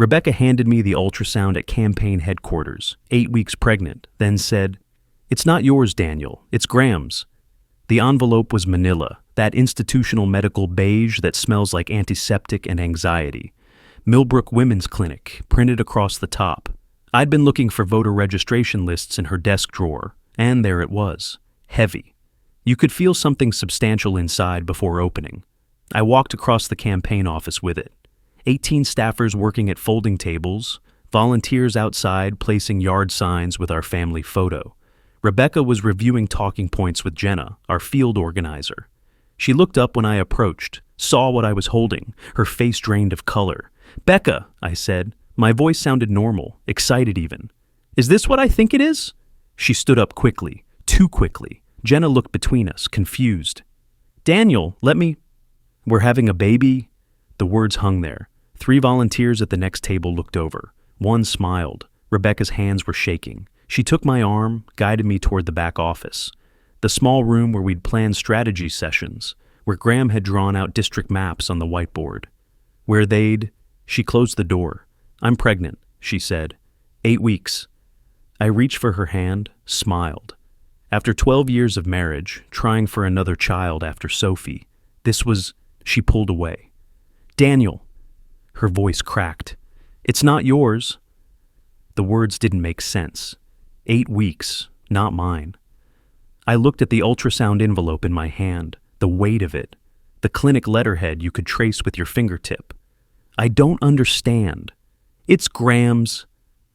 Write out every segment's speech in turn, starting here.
Rebecca handed me the ultrasound at campaign headquarters, 8 weeks pregnant, then said, "It's not yours, Daniel, it's Graham's." The envelope was manila, that institutional medical beige that smells like antiseptic and anxiety. Millbrook Women's Clinic, printed across the top. I'd been looking for voter registration lists in her desk drawer, and there it was, heavy. You could feel something substantial inside before opening. I walked across the campaign office with it. 18 staffers working at folding tables, volunteers outside placing yard signs with our family photo. Rebecca was reviewing talking points with Jenna, our field organizer. She looked up when I approached, saw what I was holding, her face drained of color. "Becca," I said. My voice sounded normal, excited even. "Is this what I think it is?" She stood up quickly, too quickly. Jenna looked between us, confused. "Daniel, let me—" "We're having a baby?" The words hung there. 3 volunteers at the next table looked over. One smiled. Rebecca's hands were shaking. She took my arm, guided me toward the back office. The small room where we'd planned strategy sessions, where Graham had drawn out district maps on the whiteboard. Where they'd— She closed the door. "I'm pregnant," she said. 8 weeks. I reached for her hand, smiled. After 12 years of marriage, trying for another child after Sophie, this was— She pulled away. "Daniel." Her voice cracked. "It's not yours." The words didn't make sense. 8 weeks, not mine. I looked at the ultrasound envelope in my hand, the weight of it, the clinic letterhead you could trace with your fingertip. "I don't understand." "It's Graham's."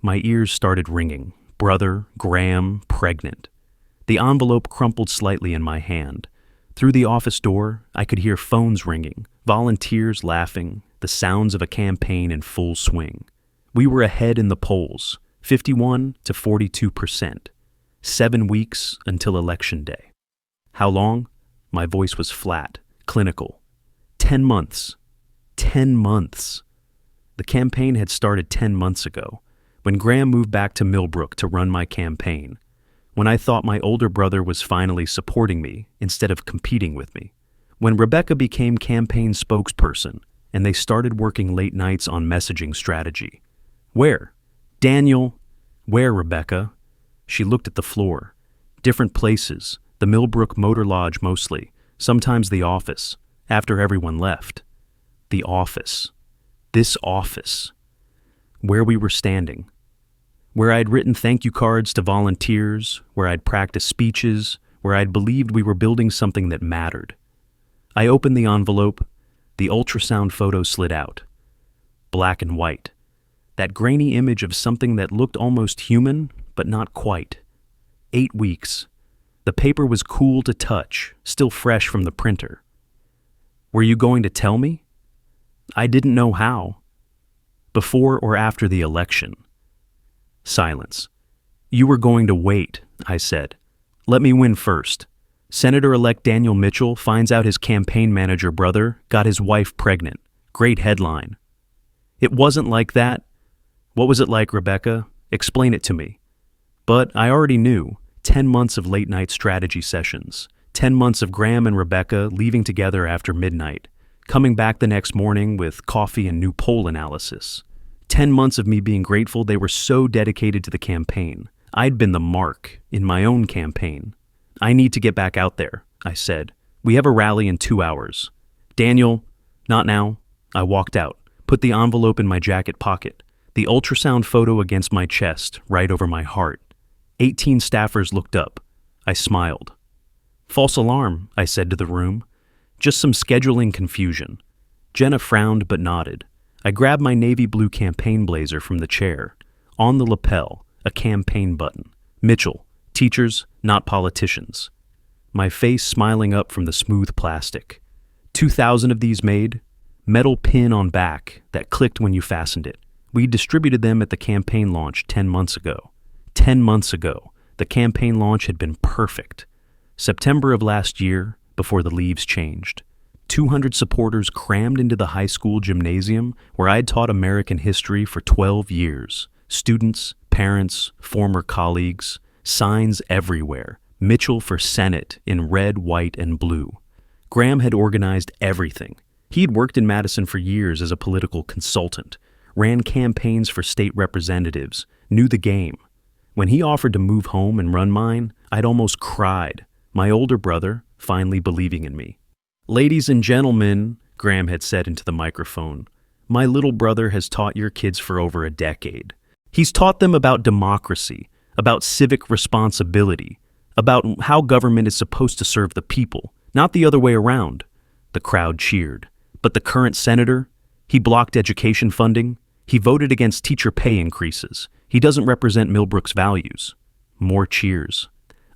My ears started ringing. Brother, Graham, pregnant. The envelope crumpled slightly in my hand. Through the office door, I could hear phones ringing, volunteers laughing, the sounds of a campaign in full swing. We were ahead in the polls, 51 to 42%. 7 weeks until Election Day. How long? My voice was flat, clinical. 10 months. 10 months. The campaign had started 10 months ago, when Graham moved back to Millbrook to run my campaign, when I thought my older brother was finally supporting me instead of competing with me, when Rebecca became campaign spokesperson and they started working late nights on messaging strategy. Where? Daniel. Where, Rebecca? She looked at the floor. Different places, the Millbrook Motor Lodge mostly, sometimes the office, after everyone left. The office. This office. Where we were standing. Where I'd written thank you cards to volunteers, where I'd practiced speeches, where I'd believed we were building something that mattered. I opened the envelope. The ultrasound photo slid out. Black and white. That grainy image of something that looked almost human, but not quite. 8 weeks. The paper was cool to touch, still fresh from the printer. Were you going to tell me? I didn't know how. Before or after the election? Silence. You were going to wait, I said. Let me win first. Senator-elect Daniel Mitchell finds out his campaign manager brother got his wife pregnant. Great headline. It wasn't like that. What was it like, Rebecca? Explain it to me. But I already knew. 10 months of late-night strategy sessions. 10 months of Graham and Rebecca leaving together after midnight. Coming back the next morning with coffee and new poll analysis. 10 months of me being grateful they were so dedicated to the campaign. I'd been the mark in my own campaign. I need to get back out there, I said. We have a rally in 2 hours. Daniel, not now. I walked out, put the envelope in my jacket pocket, the ultrasound photo against my chest, right over my heart. 18 staffers looked up. I smiled. False alarm, I said to the room. Just some scheduling confusion. Jenna frowned but nodded. I grabbed my navy blue campaign blazer from the chair. On the lapel, a campaign button. Mitchell, teachers, not politicians. My face smiling up from the smooth plastic. 2,000 of these made. Metal pin on back that clicked when you fastened it. We distributed them at the campaign launch 10 months ago. 10 months ago, the campaign launch had been perfect. September of last year, before the leaves changed. 200 supporters crammed into the high school gymnasium where I'd taught American history for 12 years. Students, parents, former colleagues, signs everywhere. Mitchell for Senate in red, white, and blue. Graham had organized everything. He'd worked in Madison for years as a political consultant. ran campaigns for state representatives, knew the game. When he offered to move home and run mine, I'd almost cried, my older brother finally believing in me. "Ladies and gentlemen," Graham had said into the microphone, "my little brother has taught your kids for over a decade. He's taught them about democracy, about civic responsibility, about how government is supposed to serve the people, not the other way around." The crowd cheered. But the current senator? He blocked education funding. He voted against teacher pay increases. He doesn't represent Millbrook's values. More cheers.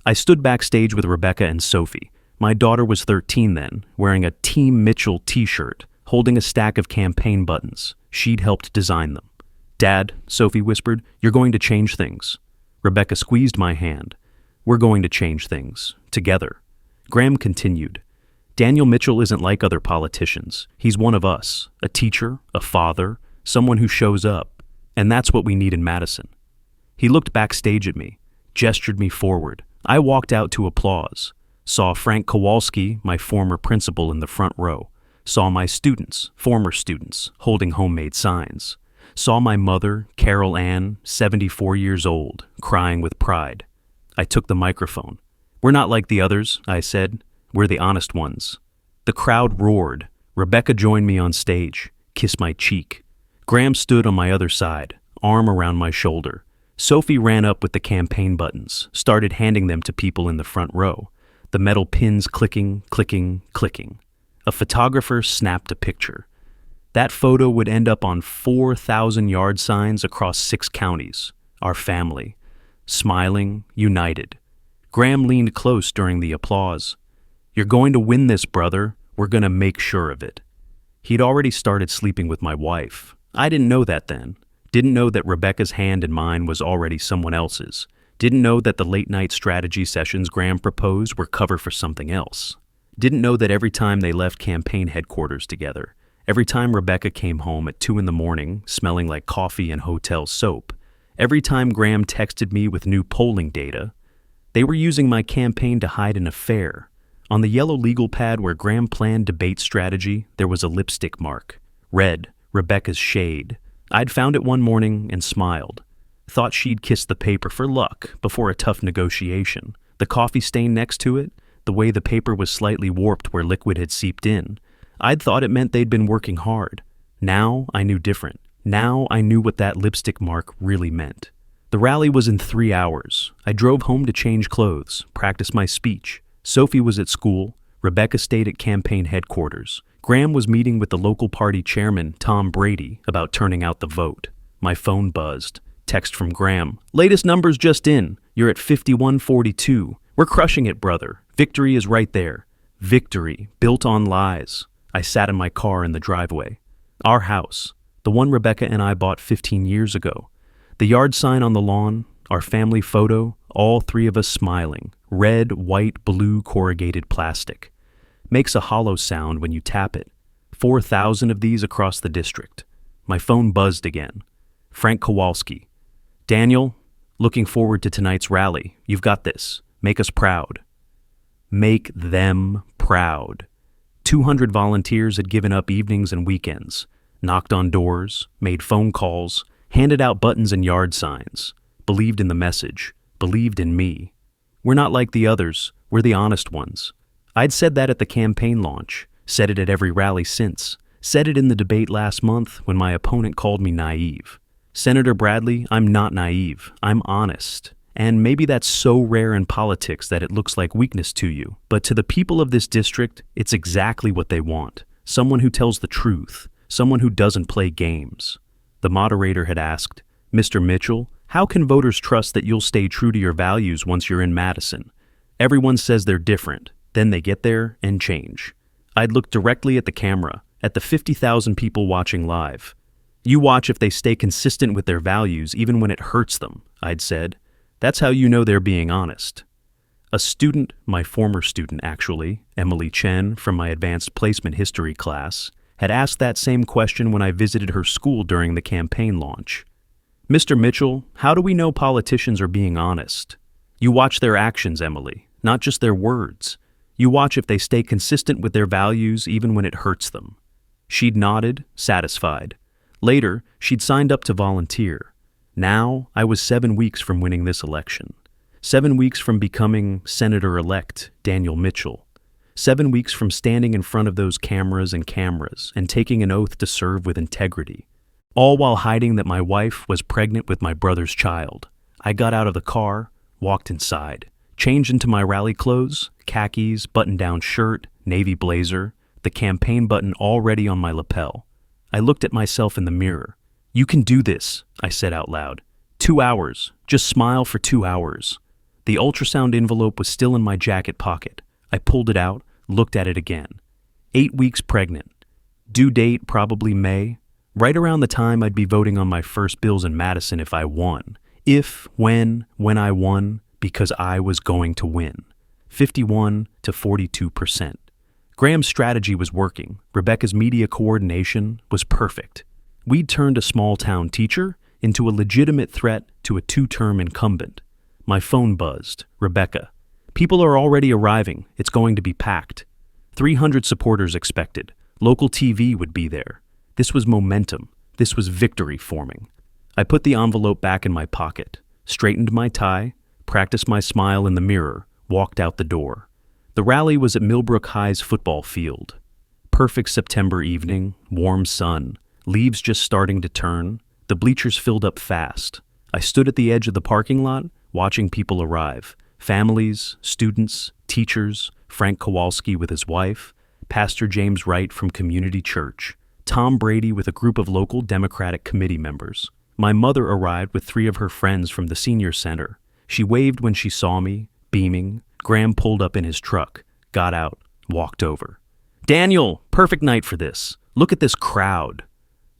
I stood backstage with Rebecca and Sophie. My daughter was 13 then, wearing a Team Mitchell t-shirt, holding a stack of campaign buttons. She'd helped design them. "Dad," Sophie whispered, "you're going to change things." Rebecca squeezed my hand. "We're going to change things. Together." Graham continued. "Daniel Mitchell isn't like other politicians. He's one of us, a teacher, a father, someone who shows up. And that's what we need in Madison." He looked backstage at me, gestured me forward. I walked out to applause. Saw Frank Kowalski, my former principal, in the front row. Saw my students, former students, holding homemade signs. Saw my mother, Carol Ann, 74 years old, crying with pride. I took the microphone. "We're not like the others," I said. "We're the honest ones." The crowd roared. Rebecca joined me on stage, kissed my cheek. Graham stood on my other side, arm around my shoulder. Sophie ran up with the campaign buttons, started handing them to people in the front row. The metal pins clicking, clicking, clicking. A photographer snapped a picture. That photo would end up on 4,000 yard signs across 6 counties. Our family. Smiling, united. Graham leaned close during the applause. "You're going to win this, brother. We're going to make sure of it." He'd already started sleeping with my wife. I didn't know that then. Didn't know that Rebecca's hand in mine was already someone else's. Didn't know that the late-night strategy sessions Graham proposed were cover for something else. Didn't know that every time they left campaign headquarters together, every time Rebecca came home at 2 in the morning, smelling like coffee and hotel soap, every time Graham texted me with new polling data, they were using my campaign to hide an affair. On the yellow legal pad where Graham planned debate strategy, there was a lipstick mark. Red, Rebecca's shade. I'd found it one morning and smiled. Thought she'd kissed the paper for luck before a tough negotiation. The coffee stain next to it, the way the paper was slightly warped where liquid had seeped in. I'd thought it meant they'd been working hard. Now I knew different. Now I knew what that lipstick mark really meant. The rally was in 3 hours. I drove home to change clothes, practice my speech. Sophie was at school. Rebecca stayed at campaign headquarters. Graham was meeting with the local party chairman, Tom Brady, about turning out the vote. My phone buzzed. Text from Graham. "Latest numbers just in. You're at 51-42. We're crushing it, brother. Victory is right there." Victory, built on lies. I sat in my car in the driveway. Our house, the one Rebecca and I bought 15 years ago. The yard sign on the lawn, our family photo, all 3 of us smiling. Red, white, blue corrugated plastic. Makes a hollow sound when you tap it. 4,000 of these across the district. My phone buzzed again. Frank Kowalski. "Daniel, looking forward to tonight's rally. You've got this. Make us proud." Make them proud. 200 volunteers had given up evenings and weekends, knocked on doors, made phone calls, handed out buttons and yard signs, believed in the message, believed in me. We're not like the others. We're the honest ones. I'd said that at the campaign launch, said it at every rally since, said it in the debate last month when my opponent called me naive. Senator Bradley, I'm not naive. I'm honest. And maybe that's so rare in politics that it looks like weakness to you. But to the people of this district, it's exactly what they want. Someone who tells the truth. Someone who doesn't play games. The moderator had asked, "Mr. Mitchell, how can voters trust that you'll stay true to your values once you're in Madison? Everyone says they're different. Then they get there and change." I'd looked directly at the camera, at the 50,000 people watching live. "You watch if they stay consistent with their values even when it hurts them," I'd said. "That's how you know they're being honest." A student, my former student actually, Emily Chen from my advanced placement history class, had asked that same question when I visited her school during the campaign launch. "Mr. Mitchell, how do we know politicians are being honest?" "You watch their actions, Emily, not just their words. You watch if they stay consistent with their values even when it hurts them." She'd nodded, satisfied. Later, she'd signed up to volunteer. Now, I was 7 weeks from winning this election. 7 weeks from becoming Senator-elect Daniel Mitchell. 7 weeks from standing in front of those cameras and taking an oath to serve with integrity. All while hiding that my wife was pregnant with my brother's child. I got out of the car, walked inside, changed into my rally clothes, khakis, button-down shirt, navy blazer, the campaign button already on my lapel. I looked at myself in the mirror. "You can do this," I said out loud. 2 hours. Just smile for 2 hours. The ultrasound envelope was still in my jacket pocket. I pulled it out, looked at it again. 8 weeks pregnant. Due date probably May. Right around the time I'd be voting on my first bills in Madison if I won. When I won, because I was going to win. 51 to 42%. Graham's strategy was working. Rebecca's media coordination was perfect. We'd turned a small-town teacher into a legitimate threat to a 2-term incumbent. My phone buzzed. "Rebecca, people are already arriving. It's going to be packed. 300 supporters expected. Local TV would be there." This was momentum. This was victory forming. I put the envelope back in my pocket, straightened my tie, practiced my smile in the mirror, walked out the door. The rally was at Millbrook High's football field. Perfect September evening, warm sun, leaves just starting to turn. The bleachers filled up fast. I stood at the edge of the parking lot, watching people arrive. Families, students, teachers, Frank Kowalski with his wife, Pastor James Wright from Community Church, Tom Brady with a group of local Democratic committee members. My mother arrived with 3 of her friends from the senior center. She waved when she saw me, beaming. Graham pulled up in his truck, got out, walked over. "Daniel, perfect night for this. Look at this crowd."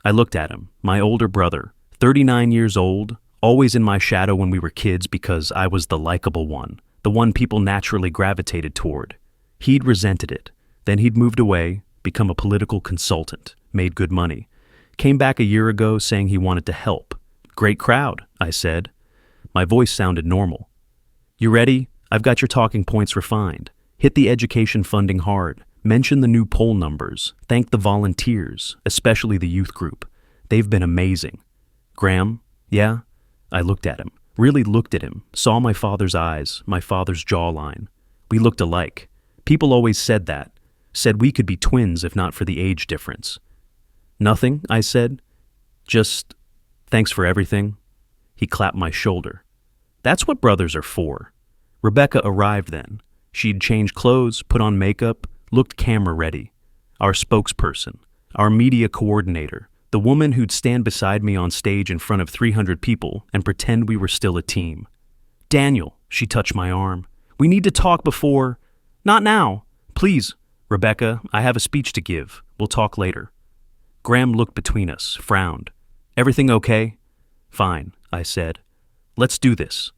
I looked at him, my older brother, 39 years old, always in my shadow when we were kids because I was the likable one, the one people naturally gravitated toward. He'd resented it. Then he'd moved away, become a political consultant, made good money. Came back a year ago saying he wanted to help. "Great crowd," I said. My voice sounded normal. "You ready? I've got your talking points refined. Hit the education funding hard. Mention the new poll numbers. Thank the volunteers, especially the youth group. They've been amazing." "Graham, yeah?" I looked at him, really looked at him, saw my father's eyes, my father's jawline. We looked alike. People always said that. Said we could be twins if not for the age difference. "Nothing," I said. "Just thanks for everything." He clapped my shoulder. "That's what brothers are for." Rebecca arrived then. She'd changed clothes, put on makeup, looked camera ready. Our spokesperson, our media coordinator, the woman who'd stand beside me on stage in front of 300 people and pretend we were still a team. "Daniel," she touched my arm. "We need to talk before—" "Not now. Please, Rebecca, I have a speech to give. We'll talk later." Graham looked between us, frowned. "Everything okay?" "Fine," I said. "Let's do this."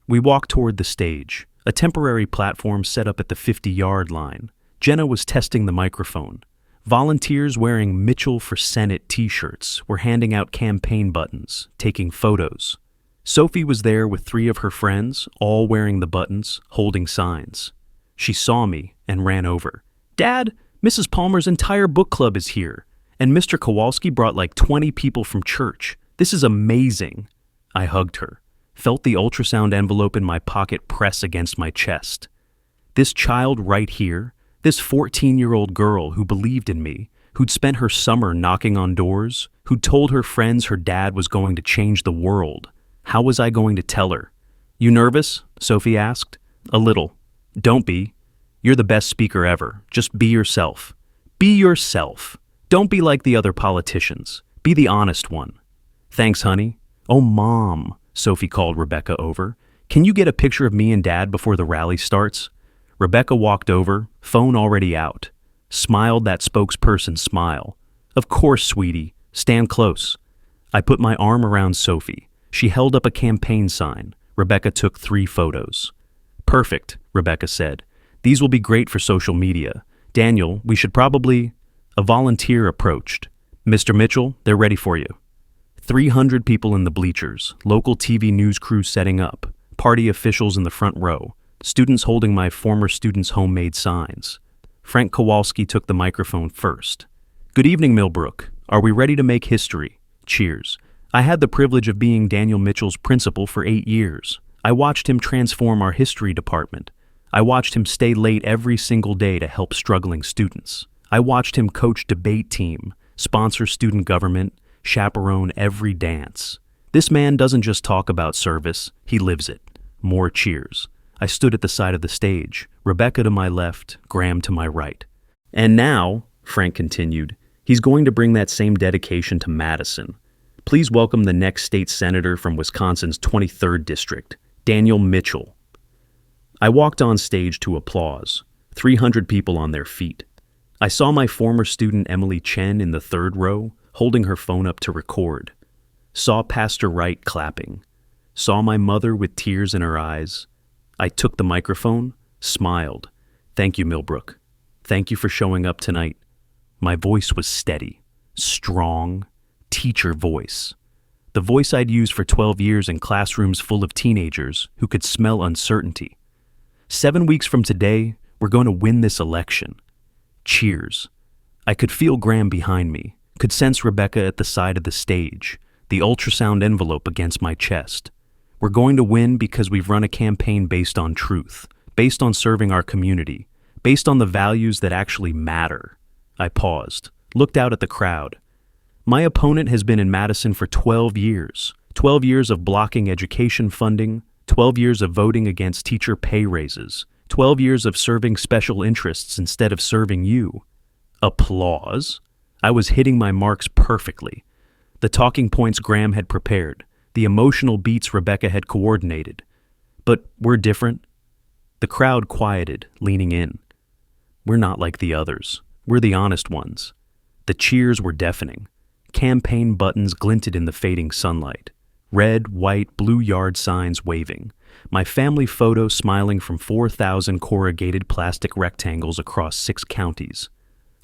We walked toward the stage, a temporary platform set up at the 50-yard line. Jenna was testing the microphone. Volunteers wearing Mitchell for Senate t-shirts were handing out campaign buttons, taking photos. Sophie was there with 3 of her friends, all wearing the buttons, holding signs. She saw me and ran over. "Dad, Mrs. Palmer's entire book club is here, and Mr. Kowalski brought like 20 people from church. This is amazing." I hugged her, felt the ultrasound envelope in my pocket press against my chest. This child right here, this 14-year-old girl who believed in me, who'd spent her summer knocking on doors, who'd told her friends her dad was going to change the world. How was I going to tell her? "You nervous?" Sophie asked. "A little." "Don't be. You're the best speaker ever. Just be yourself. Be yourself. Don't be like the other politicians. Be the honest one." "Thanks, honey." "Oh, Mom," Sophie called Rebecca over. "Can you get a picture of me and Dad before the rally starts?" Rebecca walked over, phone already out. Smiled that spokesperson smile. "Of course, sweetie. Stand close." I put my arm around Sophie. She held up a campaign sign. Rebecca took 3 photos. "Perfect," Rebecca said. "These will be great for social media. Daniel, we should probably—" A volunteer approached. "Mr. Mitchell, they're ready for you." 300 people in the bleachers, local TV news crew setting up, party officials in the front row, students holding my former students' homemade signs. Frank Kowalski took the microphone first. "Good evening, Millbrook. Are we ready to make history? Cheers. I had the privilege of being Daniel Mitchell's principal for 8 years. I watched him transform our history department. I watched him stay late every single day to help struggling students. I watched him coach debate team, sponsor student government, chaperone every dance. This man doesn't just talk about service, he lives it. More cheers. I stood at the side of the stage, Rebecca to my left, Graham to my right. And now, Frank continued, he's going to bring that same dedication to Madison. Please welcome the next state senator from Wisconsin's 23rd District, Daniel Mitchell. I walked on stage to applause, 300 people on their feet. I saw my former student Emily Chen in the third row, holding her phone up to record. Saw Pastor Wright clapping. Saw my mother with tears in her eyes. I took the microphone, smiled. Thank you, Millbrook. Thank you for showing up tonight. My voice was steady, strong, teacher voice. The voice I'd used for 12 years in classrooms full of teenagers who could smell uncertainty. 7 weeks from today, we're going to win this election. Cheers. I could feel Graham behind me, could sense Rebecca at the side of the stage, the ultrasound envelope against my chest. We're going to win because we've run a campaign based on truth, based on serving our community, based on the values that actually matter. I paused, looked out at the crowd. My opponent has been in Madison for 12 years. 12 years of blocking education funding, 12 years of voting against teacher pay raises, 12 years of serving special interests instead of serving you. Applause? I was hitting my marks perfectly. The talking points Graham had prepared, the emotional beats Rebecca had coordinated. But we're different. The crowd quieted, leaning in. We're not like the others. We're the honest ones. The cheers were deafening. Campaign buttons glinted in the fading sunlight. Red, white, blue yard signs waving. My family photo smiling from 4,000 corrugated plastic rectangles across 6 counties.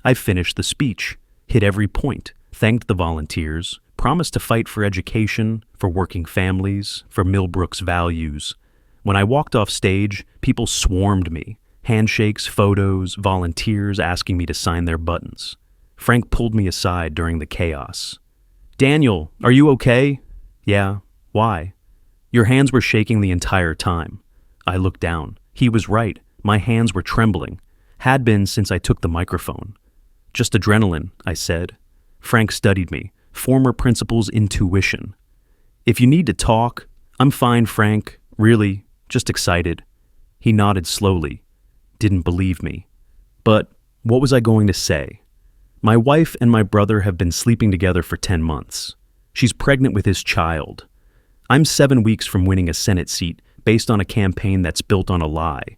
I finished the speech, hit every point, thanked the volunteers, promised to fight for education, for working families, for Millbrook's values. When I walked off stage, people swarmed me. Handshakes, photos, volunteers asking me to sign their buttons. Frank pulled me aside during the chaos. Daniel, are you okay? Yeah. Why? Your hands were shaking the entire time. I looked down. He was right. My hands were trembling. Had been since I took the microphone. Just adrenaline, I said. Frank studied me. Former principal's intuition. If you need to talk, I'm fine, Frank. Really, just excited. He nodded slowly. Didn't believe me. But what was I going to say? My wife and my brother have been sleeping together for 10 months. She's pregnant with his child. I'm 7 weeks from winning a Senate seat based on a campaign that's built on a lie.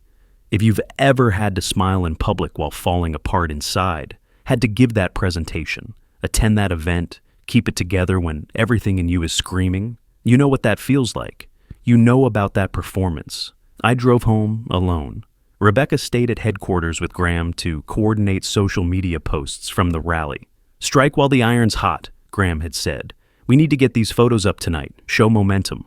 If you've ever had to smile in public while falling apart inside, had to give that presentation, attend that event, keep it together when everything in you is screaming, you know what that feels like. You know about that performance. I drove home alone. Rebecca stayed at headquarters with Graham to coordinate social media posts from the rally. Strike while the iron's hot, Graham had said. We need to get these photos up tonight, show momentum.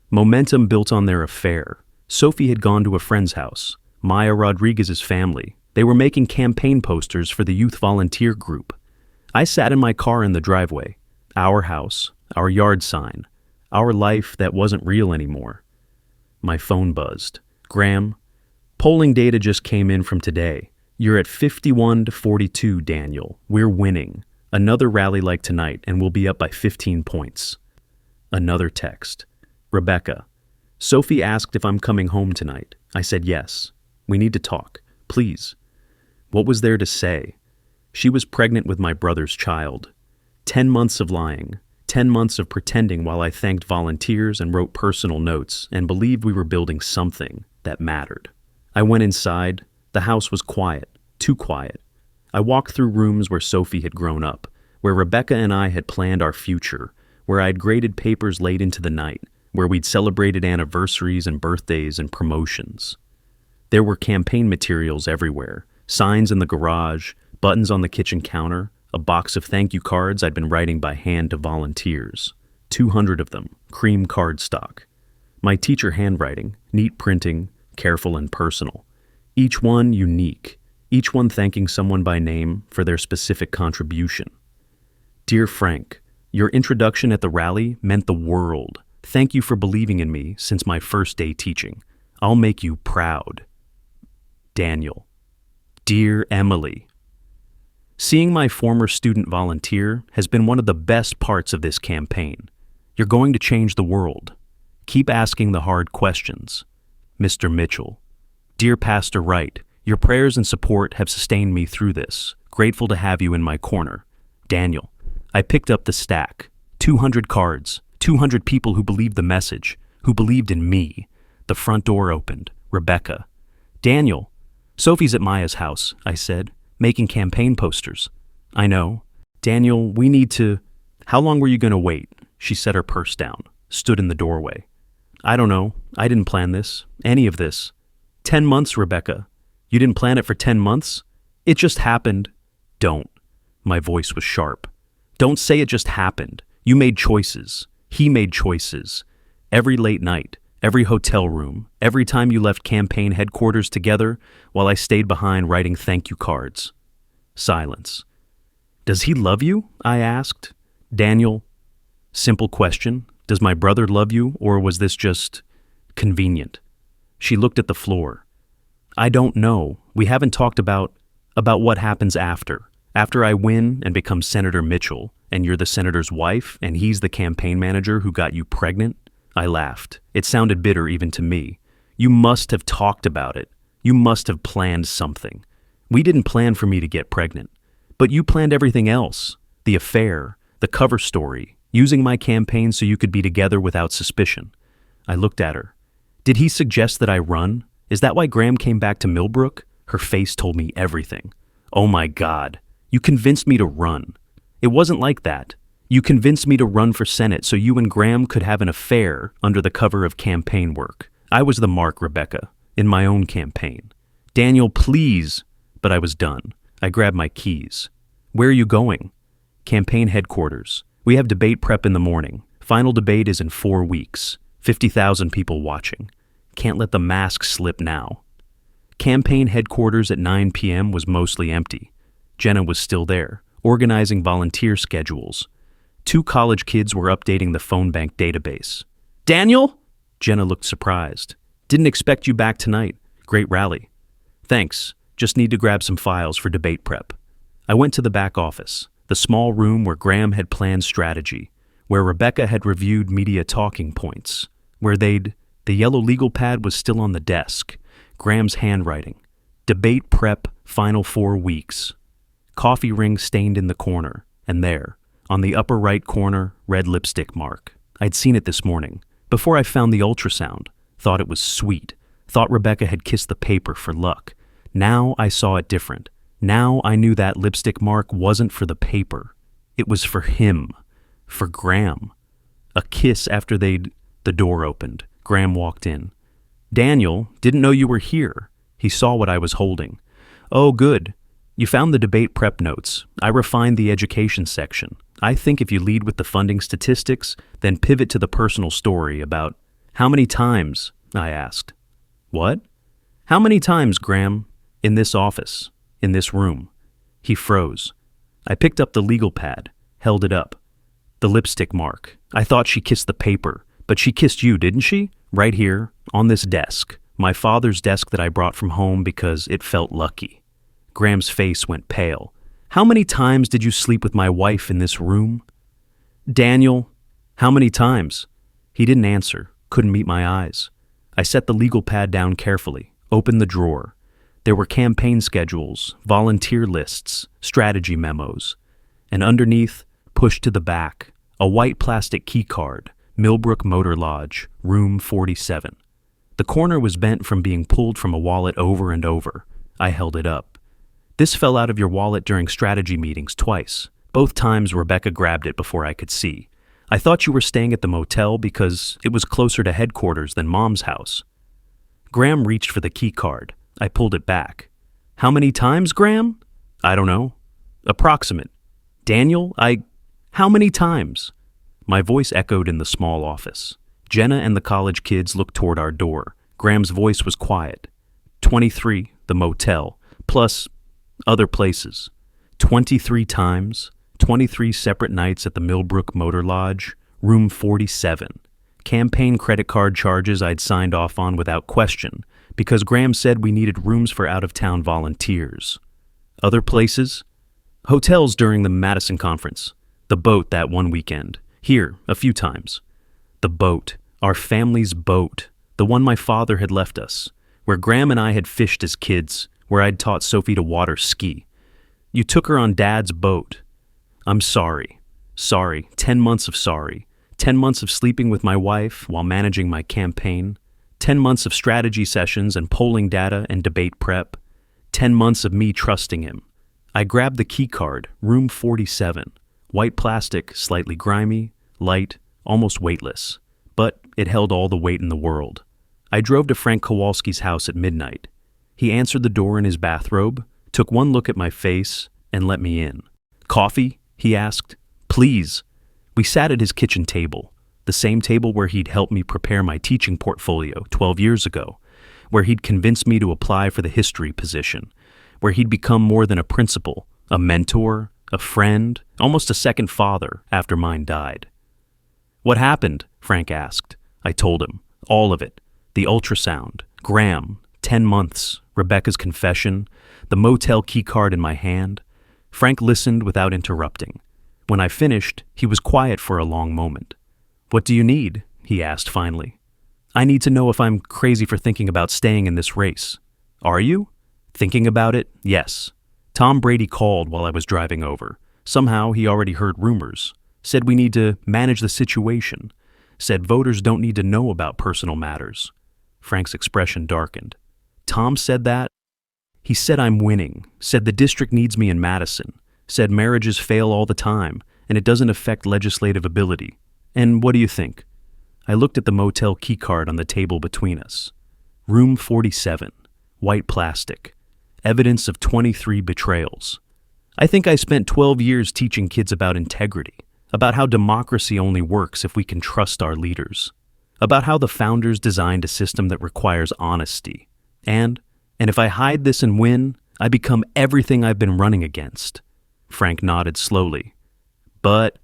Momentum built on their affair. Sophie had gone to a friend's house, Maya Rodriguez's family. They were making campaign posters for the youth volunteer group. I sat in my car in the driveway. Our house, our yard sign, our life that wasn't real anymore. My phone buzzed. Graham, polling data just came in from today. You're at 51 to 42, Daniel. We're winning. Another rally like tonight, and we'll be up by 15 points. Another text. Rebecca, Sophie asked if I'm coming home tonight. I said yes. We need to talk. Please. What was there to say? She was pregnant with my brother's child. 10 months of lying. 10 months of pretending while I thanked volunteers and wrote personal notes and believed we were building something that mattered. I went inside. The house was quiet, too quiet. I walked through rooms where Sophie had grown up, where Rebecca and I had planned our future, where I'd graded papers late into the night, where we'd celebrated anniversaries and birthdays and promotions. There were campaign materials everywhere, signs in the garage, buttons on the kitchen counter, a box of thank you cards I'd been writing by hand to volunteers. 200 of them, cream cardstock. My teacher handwriting, neat printing, careful and personal. Each one unique, each one thanking someone by name for their specific contribution. Dear Frank, Your introduction at the rally meant the world. Thank you for believing in me since my first day teaching. I'll make you proud. Daniel. Dear Emily, seeing my former student volunteer has been one of the best parts of this campaign. You're going to change the world. Keep asking the hard questions. Mr. Mitchell. Dear Pastor Wright, your prayers and support have sustained me through this. Grateful to have you in my corner. Daniel. I picked up the stack. 200 cards. 200 people who believed the message, who believed in me. The front door opened. Rebecca. Daniel. Sophie's at Maya's house, I said, making campaign posters. I know. Daniel, we need to... How long were you going to wait? She set her purse down, stood in the doorway. I don't know. I didn't plan this. Any of this. 10 months, Rebecca. You didn't plan it for 10 months? It just happened. Don't. My voice was sharp. Don't say it just happened. You made choices. He made choices. Every late night, every hotel room, every time you left campaign headquarters together while I stayed behind writing thank you cards. Silence. Does he love you? I asked. Daniel. Simple question. Does my brother love you, or was this just convenient? She looked at the floor. I don't know. We haven't talked about what happens after. After I win and become Senator Mitchell, and you're the senator's wife, and he's the campaign manager who got you pregnant? I laughed. It sounded bitter even to me. You must have talked about it. You must have planned something. We didn't plan for me to get pregnant. But you planned everything else. The affair, the cover story, using my campaign so you could be together without suspicion. I looked at her. Did he suggest that I run? Is that why Graham came back to Millbrook? Her face told me everything. Oh my God. You convinced me to run. It wasn't like that. You convinced me to run for Senate so you and Graham could have an affair under the cover of campaign work. I was the mark, Rebecca, in my own campaign. Daniel, please. But I was done. I grabbed my keys. Where are you going? Campaign headquarters. We have debate prep in the morning. Final debate is in 4 weeks. 50,000 people watching. Can't let the mask slip now. Campaign headquarters at 9 p.m. was mostly empty. Jenna was still there, organizing volunteer schedules. 2 college kids were updating the phone bank database. Daniel? Jenna looked surprised. Didn't expect you back tonight. Great rally. Thanks. Just need to grab some files for debate prep. I went to the back office, the small room where Graham had planned strategy, where Rebecca had reviewed media talking points, where the yellow legal pad was still on the desk, Graham's handwriting. Debate prep, final 4 weeks. Coffee ring stained in the corner, and there, on the upper right corner, red lipstick mark. I'd seen it this morning, before I found the ultrasound. Thought it was sweet. Thought Rebecca had kissed the paper for luck. Now I saw it different. Now I knew that lipstick mark wasn't for the paper. It was for him. For Graham. A kiss after the door opened. Graham walked in. Daniel, didn't know you were here. He saw what I was holding. Oh, good. You found the debate prep notes. I refined the education section. I think if you lead with the funding statistics, then pivot to the personal story about how many times, I asked. What? How many times, Graham? In this office. In this room. He froze. I picked up the legal pad, held it up. The lipstick mark. I thought she kissed the paper, but she kissed you, didn't she? Right here, on this desk. My father's desk that I brought from home because it felt lucky. Graham's face went pale. How many times did you sleep with my wife in this room? Daniel, how many times? He didn't answer, couldn't meet my eyes. I set the legal pad down carefully, opened the drawer. There were campaign schedules, volunteer lists, strategy memos. And underneath, pushed to the back, a white plastic key card, Millbrook Motor Lodge, room 47. The corner was bent from being pulled from a wallet over and over. I held it up. This fell out of your wallet during strategy meetings twice. Both times Rebecca grabbed it before I could see. I thought you were staying at the motel because it was closer to headquarters than Mom's house. Graham reached for the key card. I pulled it back. How many times, Graham? I don't know. Approximate. Daniel, how many times? My voice echoed in the small office. Jenna and the college kids looked toward our door. Graham's voice was quiet. 23, the motel, plus other places. 23 times. 23 separate nights at the Millbrook Motor Lodge, room 47. Campaign credit card charges I'd signed off on without question, because Graham said we needed rooms for out-of-town volunteers. Other places? Hotels during the Madison conference. The boat that one weekend. Here, a few times. The boat. Our family's boat. The one my father had left us. Where Graham and I had fished as kids. Where I'd taught Sophie to water ski. You took her on Dad's boat. I'm sorry. Sorry. 10 months of sorry. 10 months of sleeping with my wife while managing my campaign. 10 months of strategy sessions and polling data and debate prep. 10 months of me trusting him. I grabbed the key card, room 47. White plastic, slightly grimy, light, almost weightless. But it held all the weight in the world. I drove to Frank Kowalski's house at midnight. He answered the door in his bathrobe, took one look at my face, and let me in. Coffee? He asked. Please. We sat at his kitchen table, the same table where he'd helped me prepare my teaching portfolio 12 years ago, where he'd convinced me to apply for the history position, where he'd become more than a principal, a mentor, a friend, almost a second father after mine died. What happened? Frank asked. I told him. All of it. The ultrasound, Graham, 10 months, Rebecca's confession, the motel keycard in my hand. Frank listened without interrupting. When I finished, he was quiet for a long moment. What do you need? He asked finally. I need to know if I'm crazy for thinking about staying in this race. Are you? Thinking about it? Yes. Tom Brady called while I was driving over. Somehow he already heard rumors. Said we need to manage the situation. Said voters don't need to know about personal matters. Frank's expression darkened. Tom said that? He said I'm winning. Said the district needs me in Madison. Said marriages fail all the time, and it doesn't affect legislative ability. And what do you think? I looked at the motel keycard on the table between us. Room 47. White plastic. Evidence of 23 betrayals. I think I spent 12 years teaching kids about integrity, about how democracy only works if we can trust our leaders, about how the founders designed a system that requires honesty. And if I hide this and win, I become everything I've been running against. Frank nodded slowly. But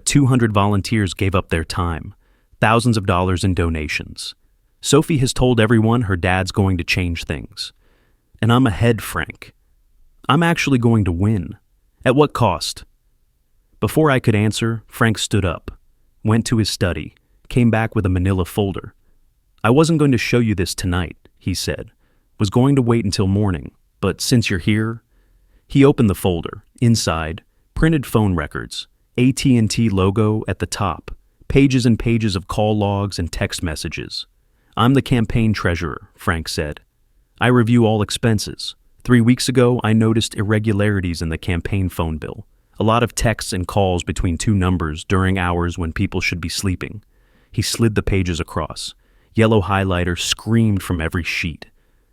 200 volunteers gave up their time, thousands of dollars in donations. Sophie has told everyone her dad's going to change things. And I'm ahead, Frank. I'm actually going to win. At what cost? Before I could answer, Frank stood up, went to his study, came back with a manila folder. I wasn't going to show you this tonight, he said. Was going to wait until morning, but since you're here... He opened the folder. Inside, printed phone records, AT&T logo at the top, pages and pages of call logs and text messages. I'm the campaign treasurer, Frank said. I review all expenses. 3 weeks ago, I noticed irregularities in the campaign phone bill. A lot of texts and calls between two numbers during hours when people should be sleeping. He slid the pages across. Yellow highlighter screamed from every sheet.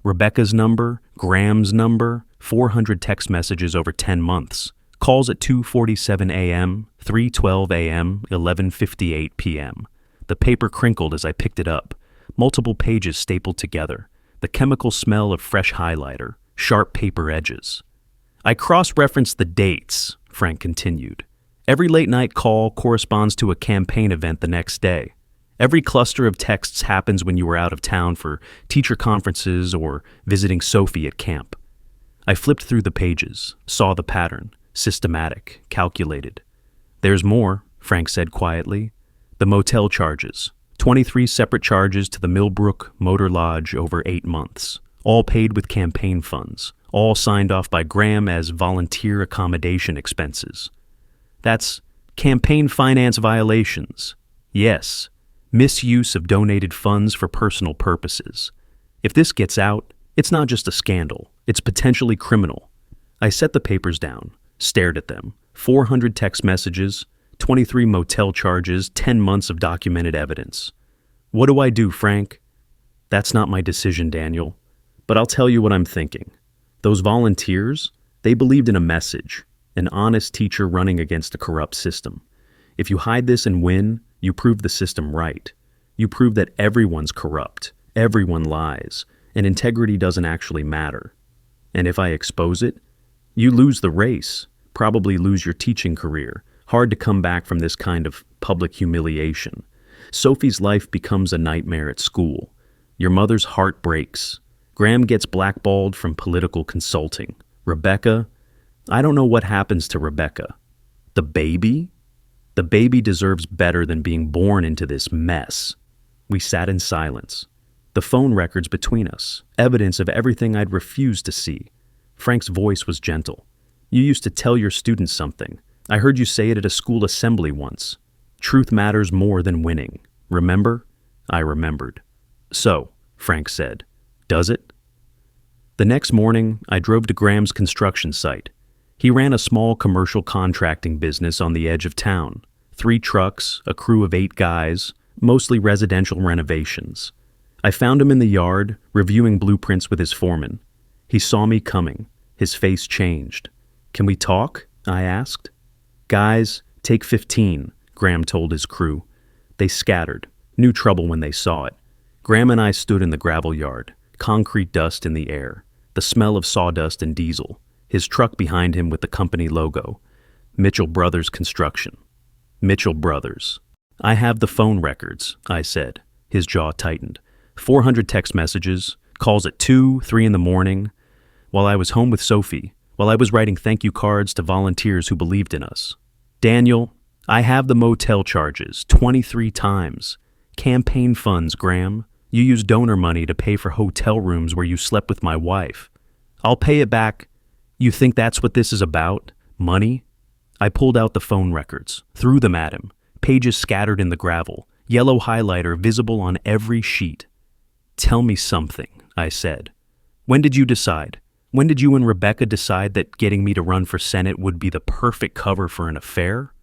Rebecca's number, Graham's number, 400 text messages over 10 months. Calls at 2:47 a.m., 3:12 a.m., 11:58 p.m. The paper crinkled as I picked it up. Multiple pages stapled together. The chemical smell of fresh highlighter. Sharp paper edges. I cross-referenced the dates, Frank continued. Every late-night call corresponds to a campaign event the next day. Every cluster of texts happens when you were out of town for teacher conferences or visiting Sophie at camp. I flipped through the pages, saw the pattern, systematic, calculated. There's more, Frank said quietly. The motel charges. 23 separate charges to the Millbrook Motor Lodge over 8 months. All paid with campaign funds. All signed off by Graham as volunteer accommodation expenses. That's campaign finance violations. Yes. Misuse of donated funds for personal purposes. If this gets out, it's not just a scandal. It's potentially criminal. I set the papers down, stared at them. 400 text messages, 23 motel charges, 10 months of documented evidence. What do I do, Frank? That's not my decision, Daniel. But I'll tell you what I'm thinking. Those volunteers, they believed in a message, an honest teacher running against a corrupt system. If you hide this and win, you prove the system right. You prove that everyone's corrupt, everyone lies, and integrity doesn't actually matter. And if I expose it, you lose the race. probably lose your teaching career. Hard to come back from this kind of public humiliation. Sophie's life becomes a nightmare at school. Your mother's heart breaks. Graham gets blackballed from political consulting. Rebecca, I don't know what happens to Rebecca. The baby? The baby deserves better than being born into this mess. We sat in silence. The phone records between us, evidence of everything I'd refused to see. Frank's voice was gentle. You used to tell your students something. I heard you say it at a school assembly once. Truth matters more than winning. Remember? I remembered. So, Frank said, does it? The next morning, I drove to Graham's construction site. He ran a small commercial contracting business on the edge of town. 3 trucks, a crew of 8 guys, mostly residential renovations. I found him in the yard, reviewing blueprints with his foreman. He saw me coming. His face changed. Can we talk? I asked. Guys, take 15, Graham told his crew. They scattered, knew trouble when they saw it. Graham and I stood in the gravel yard, concrete dust in the air, the smell of sawdust and diesel, his truck behind him with the company logo. Mitchell Brothers Construction. Mitchell Brothers. I have the phone records, I said. His jaw tightened. 400 text messages, calls at 2, 3 in the morning, while I was home with Sophie, while I was writing thank you cards to volunteers who believed in us. Daniel, I have the motel charges 23 times. Campaign funds, Graham. You used donor money to pay for hotel rooms where you slept with my wife. I'll pay it back. You think that's what this is about? Money? I pulled out the phone records, threw them at him, pages scattered in the gravel, yellow highlighter visible on every sheet. Tell me something, I said. When did you decide? When did you and Rebecca decide that getting me to run for Senate would be the perfect cover for an affair?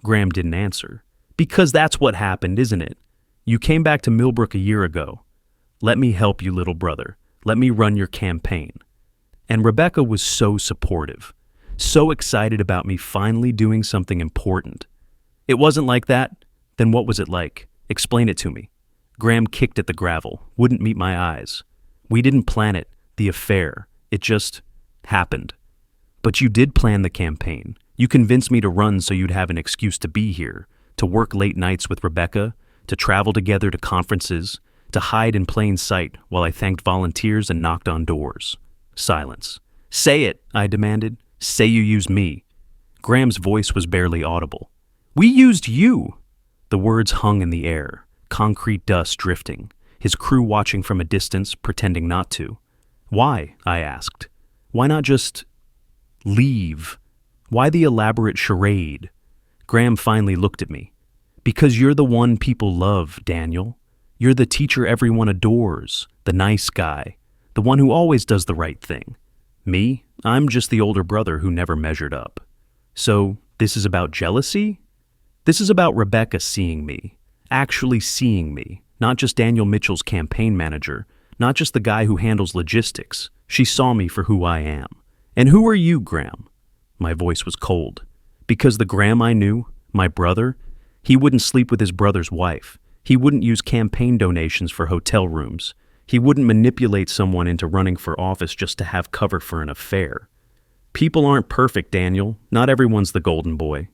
Graham didn't answer. Because that's what happened, isn't it? You came back to Millbrook a year ago. Let me help you, little brother. Let me run your campaign. And Rebecca was so supportive, so excited about me finally doing something important. It wasn't like that? Then what was it like? Explain it to me. Graham kicked at the gravel, wouldn't meet my eyes. We didn't plan it, the affair. It just happened. But you did plan the campaign. You convinced me to run so you'd have an excuse to be here, to work late nights with Rebecca, to travel together to conferences, to hide in plain sight while I thanked volunteers and knocked on doors. Silence. Say it, I demanded. Say you used me. Graham's voice was barely audible. We used you. The words hung in the air, concrete dust drifting, his crew watching from a distance, pretending not to. Why? I asked. Why not just leave? Why the elaborate charade? Graham finally looked at me. Because you're the one people love, Daniel. You're the teacher everyone adores, the nice guy, the one who always does the right thing. Me? I'm just the older brother who never measured up. So, this is about jealousy? This is about Rebecca seeing me, actually seeing me, not just Daniel Mitchell's campaign manager, not just the guy who handles logistics. She saw me for who I am. And who are you, Graham? My voice was cold. Because the Graham I knew, my brother, he wouldn't sleep with his brother's wife. He wouldn't use campaign donations for hotel rooms. He wouldn't manipulate someone into running for office just to have cover for an affair. People aren't perfect, Daniel. Not everyone's the golden boy.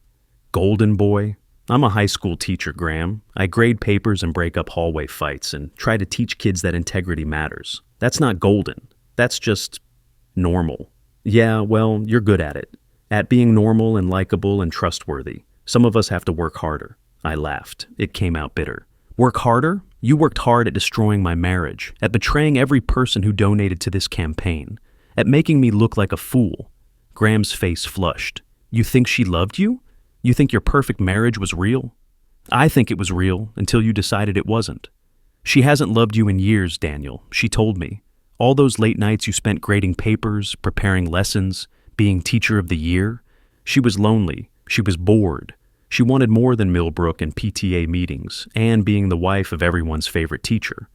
Golden boy? I'm a high school teacher, Graham. I grade papers and break up hallway fights and try to teach kids that integrity matters. That's not golden. That's just normal. Yeah, well, you're good at it. At being normal and likable and trustworthy. Some of us have to work harder. I laughed. It came out bitter. Work harder? You worked hard at destroying my marriage, at betraying every person who donated to this campaign, at making me look like a fool. Graham's face flushed. You think she loved you? You think your perfect marriage was real? I think it was real until you decided it wasn't. She hasn't loved you in years, Daniel, she told me. All those late nights you spent grading papers, preparing lessons, being teacher of the year. She was lonely. She was bored. She wanted more than Millbrook and PTA meetings and being the wife of everyone's favorite teacher.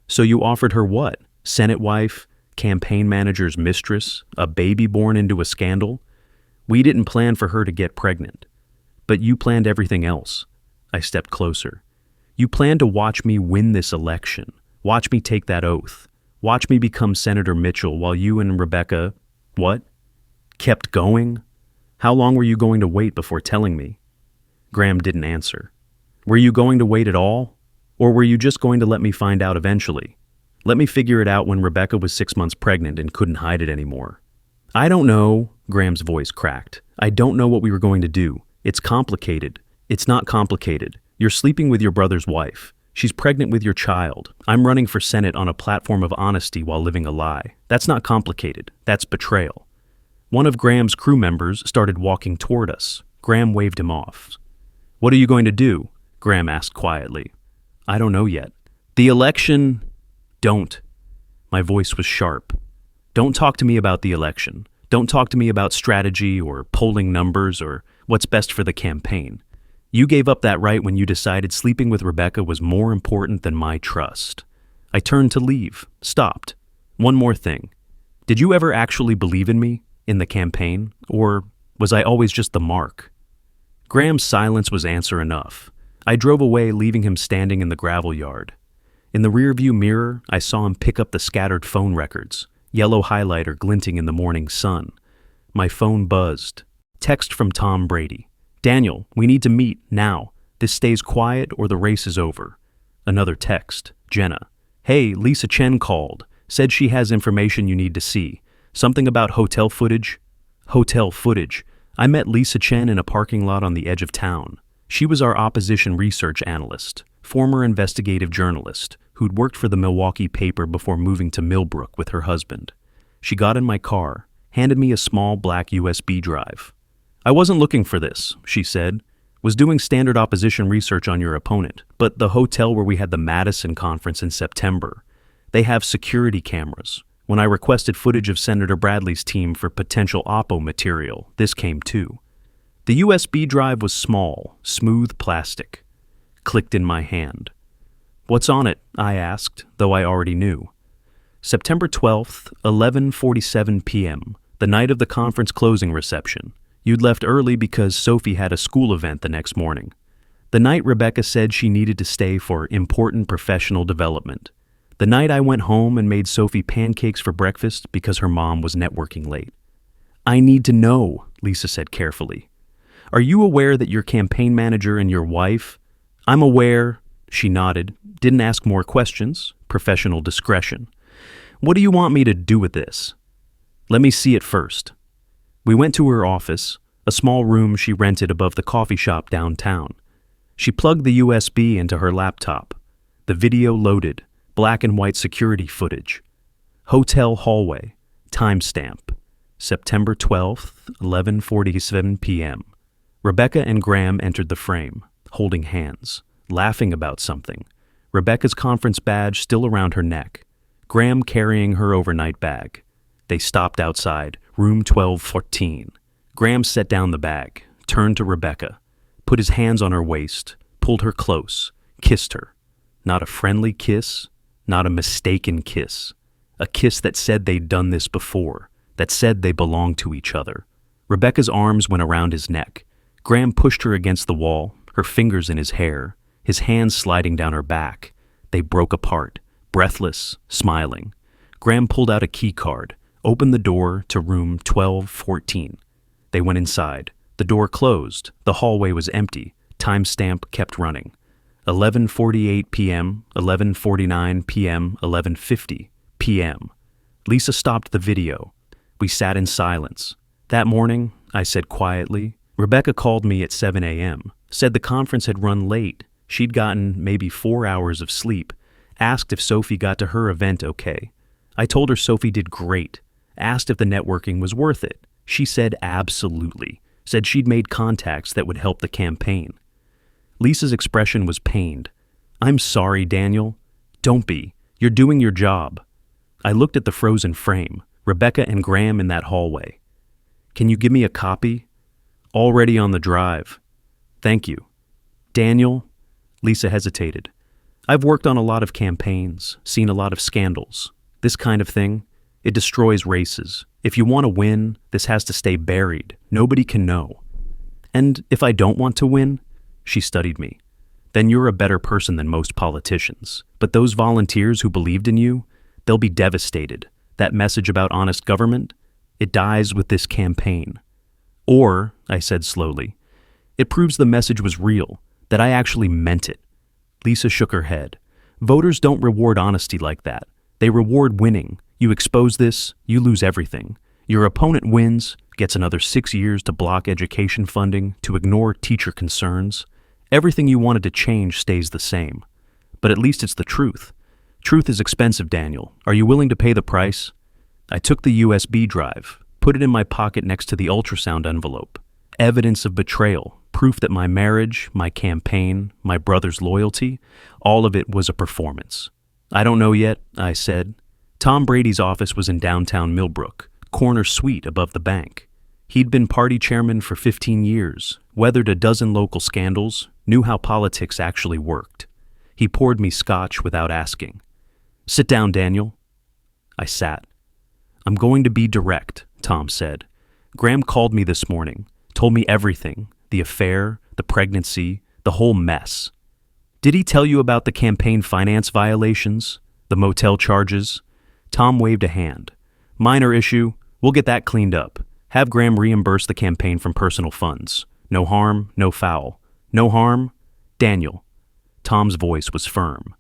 So you offered her what? Senate wife, campaign manager's mistress, a baby born into a scandal? We didn't plan for her to get pregnant. But you planned everything else. I stepped closer. You planned to watch me win this election, watch me take that oath, watch me become Senator Mitchell while you and Rebecca, what? Kept going? How long were you going to wait before telling me? Graham didn't answer. Were you going to wait at all? Or were you just going to let me find out eventually? Let me figure it out when Rebecca was 6 months pregnant and couldn't hide it anymore. I don't know, Graham's voice cracked. I don't know what we were going to do. It's complicated. It's not complicated. You're sleeping with your brother's wife. She's pregnant with your child. I'm running for Senate on a platform of honesty while living a lie. That's not complicated. That's betrayal. One of Graham's crew members started walking toward us. Graham waved him off. What are you going to do? Graham asked quietly. I don't know yet. The election... Don't. My voice was sharp. Don't talk to me about the election. Don't talk to me about strategy or polling numbers or what's best for the campaign. You gave up that right when you decided sleeping with Rebecca was more important than my trust. I turned to leave, stopped. One more thing. Did you ever actually believe in me, in the campaign, or was I always just the mark? Graham's silence was answer enough. I drove away, leaving him standing in the gravel yard. In the rearview mirror, I saw him pick up the scattered phone records, yellow highlighter glinting in the morning sun. My phone buzzed. Text from Tom Brady. Daniel, we need to meet, now. This stays quiet or the race is over. Another text. Jenna. Hey, Lisa Chen called. Said she has information you need to see. Something about hotel footage? Hotel footage. I met Lisa Chen in a parking lot on the edge of town. She was our opposition research analyst, former investigative journalist, who'd worked for the Milwaukee paper before moving to Millbrook with her husband. She got in my car, handed me a small black USB drive. I wasn't looking for this, she said. Was doing standard opposition research on your opponent, but the hotel where we had the Madison conference in September. They have security cameras. When I requested footage of Senator Bradley's team for potential Oppo material, this came too. The USB drive was small, smooth plastic. Clicked in my hand. What's on it? I asked, though I already knew. September 12th, 11:47 p.m., the night of the conference closing reception. You'd left early because Sophie had a school event the next morning. The night Rebecca said she needed to stay for important professional development. The night I went home and made Sophie pancakes for breakfast because her mom was networking late. I need to know, Lisa said carefully. Are you aware that your campaign manager and your wife... I'm aware, she nodded, didn't ask more questions, professional discretion. What do you want me to do with this? Let me see it first. We went to her office, a small room she rented above the coffee shop downtown. She plugged the USB into her laptop. The video loaded, black and white security footage. Hotel hallway, timestamp, September 12th, 11:47 p.m. Rebecca and Graham entered the frame, holding hands, laughing about something. Rebecca's conference badge still around her neck. Graham carrying her overnight bag. They stopped outside, room 1214. Graham set down the bag, turned to Rebecca, put his hands on her waist, pulled her close, kissed her. Not a friendly kiss, not a mistaken kiss. A kiss that said they'd done this before, that said they belonged to each other. Rebecca's arms went around his neck. Graham pushed her against the wall, her fingers in his hair, his hands sliding down her back. They broke apart, breathless, smiling. Graham pulled out a key card, opened the door to room 1214. They went inside. The door closed. The hallway was empty. Timestamp kept running. 11:48 p.m., 11:49 p.m., 11:50 p.m. Lisa stopped the video. We sat in silence. That morning, I said quietly, Rebecca called me at 7 a.m., said the conference had run late. She'd gotten maybe 4 hours of sleep, asked if Sophie got to her event okay. I told her Sophie did great, asked if the networking was worth it. She said absolutely, said she'd made contacts that would help the campaign. Lisa's expression was pained. I'm sorry, Daniel. Don't be. You're doing your job. I looked at the frozen frame, Rebecca and Graham in that hallway. Can you give me a copy? Already on the drive. Thank you. Daniel? Lisa hesitated. I've worked on a lot of campaigns, seen a lot of scandals. This kind of thing, it destroys races. If you want to win, this has to stay buried. Nobody can know. And if I don't want to win, she studied me, then you're a better person than most politicians. But those volunteers who believed in you, they'll be devastated. That message about honest government, it dies with this campaign. Or, I said slowly, it proves the message was real, that I actually meant it. Lisa shook her head. Voters don't reward honesty like that. They reward winning. You expose this, you lose everything. Your opponent wins, gets another 6 years to block education funding, to ignore teacher concerns. Everything you wanted to change stays the same. But at least it's the truth. Truth is expensive, Daniel. Are you willing to pay the price? I took the USB drive, put it in my pocket next to the ultrasound envelope. Evidence of betrayal, proof that my marriage, my campaign, my brother's loyalty, all of it was a performance. I don't know yet, I said. Tom Brady's office was in downtown Millbrook, corner suite above the bank. He'd been party chairman for 15 years, weathered a dozen local scandals, knew how politics actually worked. He poured me scotch without asking. Sit down, Daniel. I sat. I'm going to be direct, Tom said. Graham called me this morning, told me everything, the affair, the pregnancy, the whole mess. Did he tell you about the campaign finance violations, the motel charges? Tom waved a hand. Minor issue, we'll get that cleaned up. Have Graham reimburse the campaign from personal funds. No harm, no foul. No harm? Daniel. Tom's voice was firm.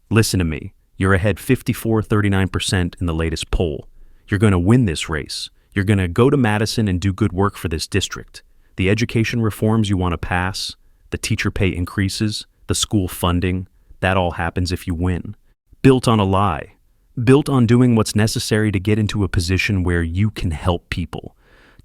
Listen to me. You're ahead 54-39% in the latest poll. You're going to win this race. You're going to go to Madison and do good work for this district. The education reforms you want to pass, the teacher pay increases, the school funding, that all happens if you win. Built on a lie. Built on doing what's necessary to get into a position where you can help people.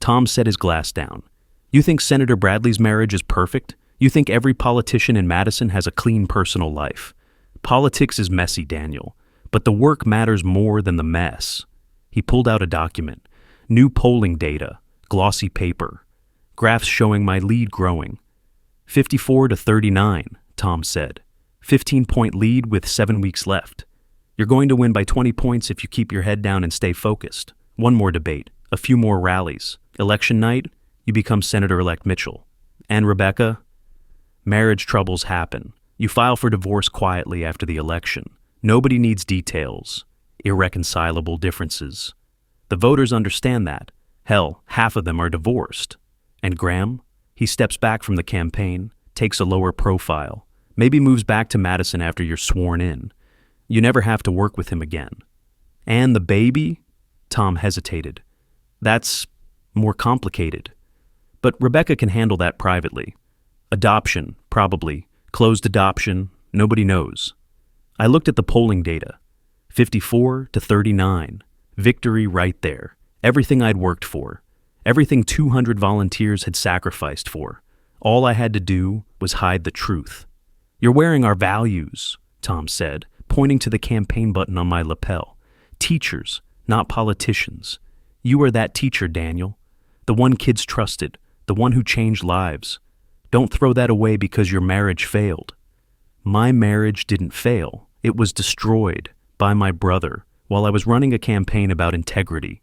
Tom set his glass down. You think Senator Bradley's marriage is perfect? You think every politician in Madison has a clean personal life? Politics is messy, Daniel, but the work matters more than the mess. He pulled out a document. New polling data, glossy paper, graphs showing my lead growing. 54-39, Tom said. 15-point lead with 7 weeks left. You're going to win by 20 points if you keep your head down and stay focused. One more debate, a few more rallies. Election night, you become Senator-elect Mitchell. And Rebecca? Marriage troubles happen. You file for divorce quietly after the election. Nobody needs details. Irreconcilable differences. The voters understand that. Hell, half of them are divorced. And Graham? He steps back from the campaign, takes a lower profile, maybe moves back to Madison after you're sworn in. You never have to work with him again. And the baby? Tom hesitated. That's more complicated. But Rebecca can handle that privately. Adoption, probably. Closed adoption, nobody knows. I looked at the polling data. 54-39. Victory right there. Everything I'd worked for. Everything 200 volunteers had sacrificed for. All I had to do was hide the truth. You're wearing our values, Tom said, pointing to the campaign button on my lapel. Teachers, not politicians. You are that teacher, Daniel. The one kids trusted, the one who changed lives. Don't throw that away because your marriage failed. My marriage didn't fail. It was destroyed by my brother while I was running a campaign about integrity.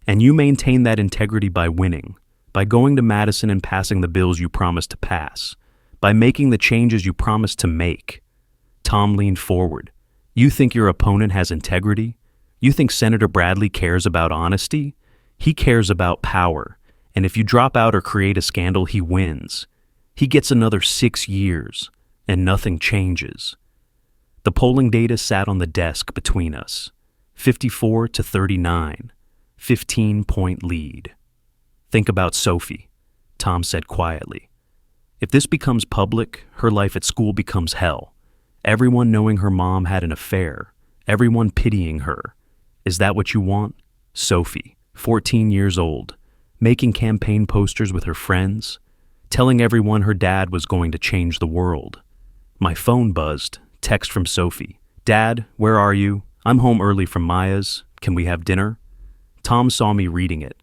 And you maintain that integrity by winning, by going to Madison and passing the bills you promised to pass, by making the changes you promised to make. Tom leaned forward. You think your opponent has integrity? You think Senator Bradley cares about honesty? He cares about power. And if you drop out or create a scandal, he wins. He gets another 6 years, and nothing changes. The polling data sat on the desk between us. 54-39. 15-point lead. Think about Sophie, Tom said quietly. If this becomes public, her life at school becomes hell. Everyone knowing her mom had an affair. Everyone pitying her. Is that what you want? Sophie, 14 years old, making campaign posters with her friends, telling everyone her dad was going to change the world. My phone buzzed. Text from Sophie. Dad, where are you? I'm home early from Maya's. Can we have dinner? Tom saw me reading it.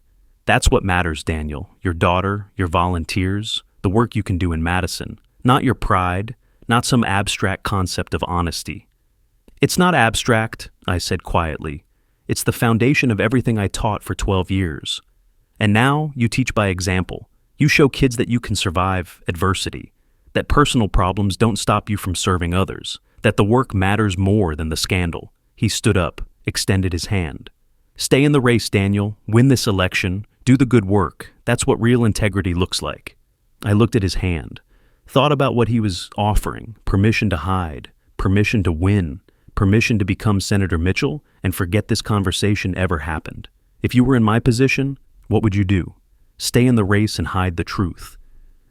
That's what matters, Daniel. Your daughter, your volunteers, the work you can do in Madison. Not your pride, not some abstract concept of honesty. It's not abstract, I said quietly. It's the foundation of everything I taught for 12 years. And now you teach by example. You show kids that you can survive adversity, that personal problems don't stop you from serving others, that the work matters more than the scandal. He stood up, extended his hand. Stay in the race, Daniel. Win this election. Do the good work. That's what real integrity looks like. I looked at his hand, thought about what he was offering: permission to hide, permission to win, permission to become Senator Mitchell and forget this conversation ever happened. If you were in my position, what would you do? Stay in the race and hide the truth.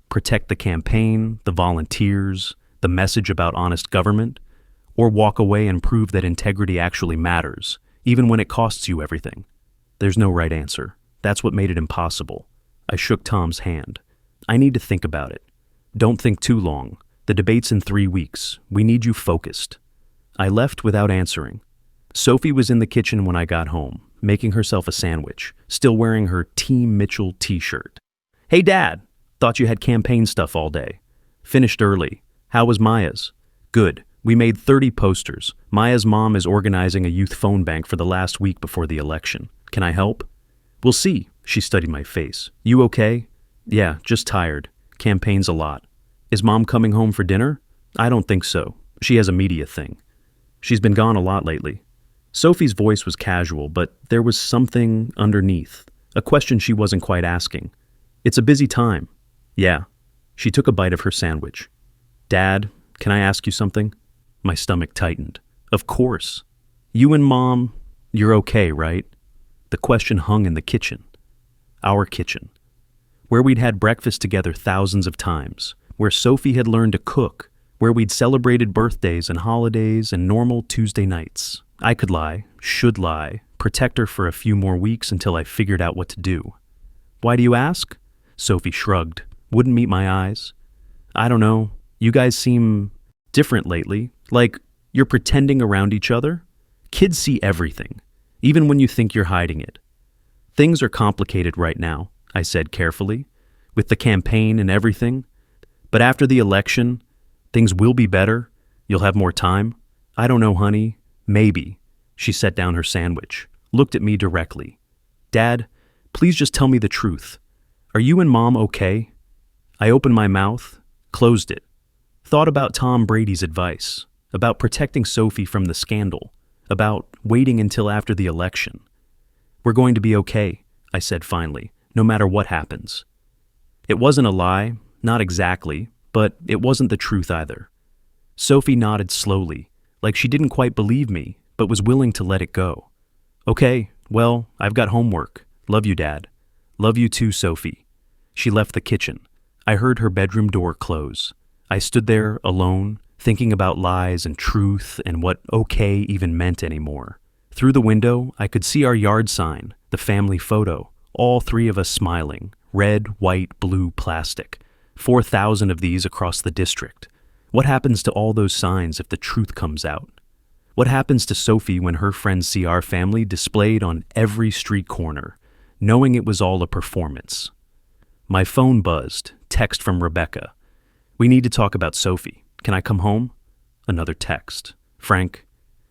Protect the campaign, the volunteers, the message about honest government, or walk away and prove that integrity actually matters, even when it costs you everything. There's no right answer. That's what made it impossible. I shook Tom's hand. I need to think about it. Don't think too long. The debate's in 3 weeks. We need you focused. I left without answering. Sophie was in the kitchen when I got home, making herself a sandwich, still wearing her Team Mitchell t-shirt. Hey, Dad! Thought you had campaign stuff all day. Finished early. How was Maya's? Good. We made 30 posters. Maya's mom is organizing a youth phone bank for the last week before the election. Can I help? We'll see. She studied my face. You okay? Yeah, just tired. Campaign's a lot. Is Mom coming home for dinner? I don't think so. She has a media thing. She's been gone a lot lately. Sophie's voice was casual, but there was something underneath, a question she wasn't quite asking. It's a busy time. Yeah. She took a bite of her sandwich. Dad, can I ask you something? My stomach tightened. Of course. You and Mom, you're okay, right? The question hung in the kitchen. Our kitchen. Where we'd had breakfast together thousands of times, where Sophie had learned to cook, where we'd celebrated birthdays and holidays and normal Tuesday nights. I could lie, should lie, protect her for a few more weeks until I figured out what to do. Why do you ask? Sophie shrugged. Wouldn't meet my eyes. I don't know. You guys seem different lately. Like you're pretending around each other. Kids see everything, even when you think you're hiding it. Things are complicated right now, I said carefully, with the campaign and everything. But after the election, things will be better. You'll have more time. I don't know, honey. Maybe. She set down her sandwich, looked at me directly. Dad, please just tell me the truth. Are you and Mom okay? I opened my mouth, closed it, thought about Tom Brady's advice, about protecting Sophie from the scandal, about waiting until after the election. We're going to be okay, I said finally, no matter what happens. It wasn't a lie, not exactly, but it wasn't the truth either. Sophie nodded slowly, like she didn't quite believe me, but was willing to let it go. Okay, well, I've got homework. Love you, Dad. Love you too, Sophie. She left the kitchen. I heard her bedroom door close. I stood there alone, thinking about lies and truth and what okay even meant anymore. Through the window, I could see our yard sign, the family photo, all 3 of us smiling, red, white, blue plastic. 4,000 of these across the district. What happens to all those signs if the truth comes out? What happens to Sophie when her friends see our family displayed on every street corner, knowing it was all a performance? My phone buzzed, text from Rebecca. We need to talk about Sophie. Can I come home? Another text. Frank.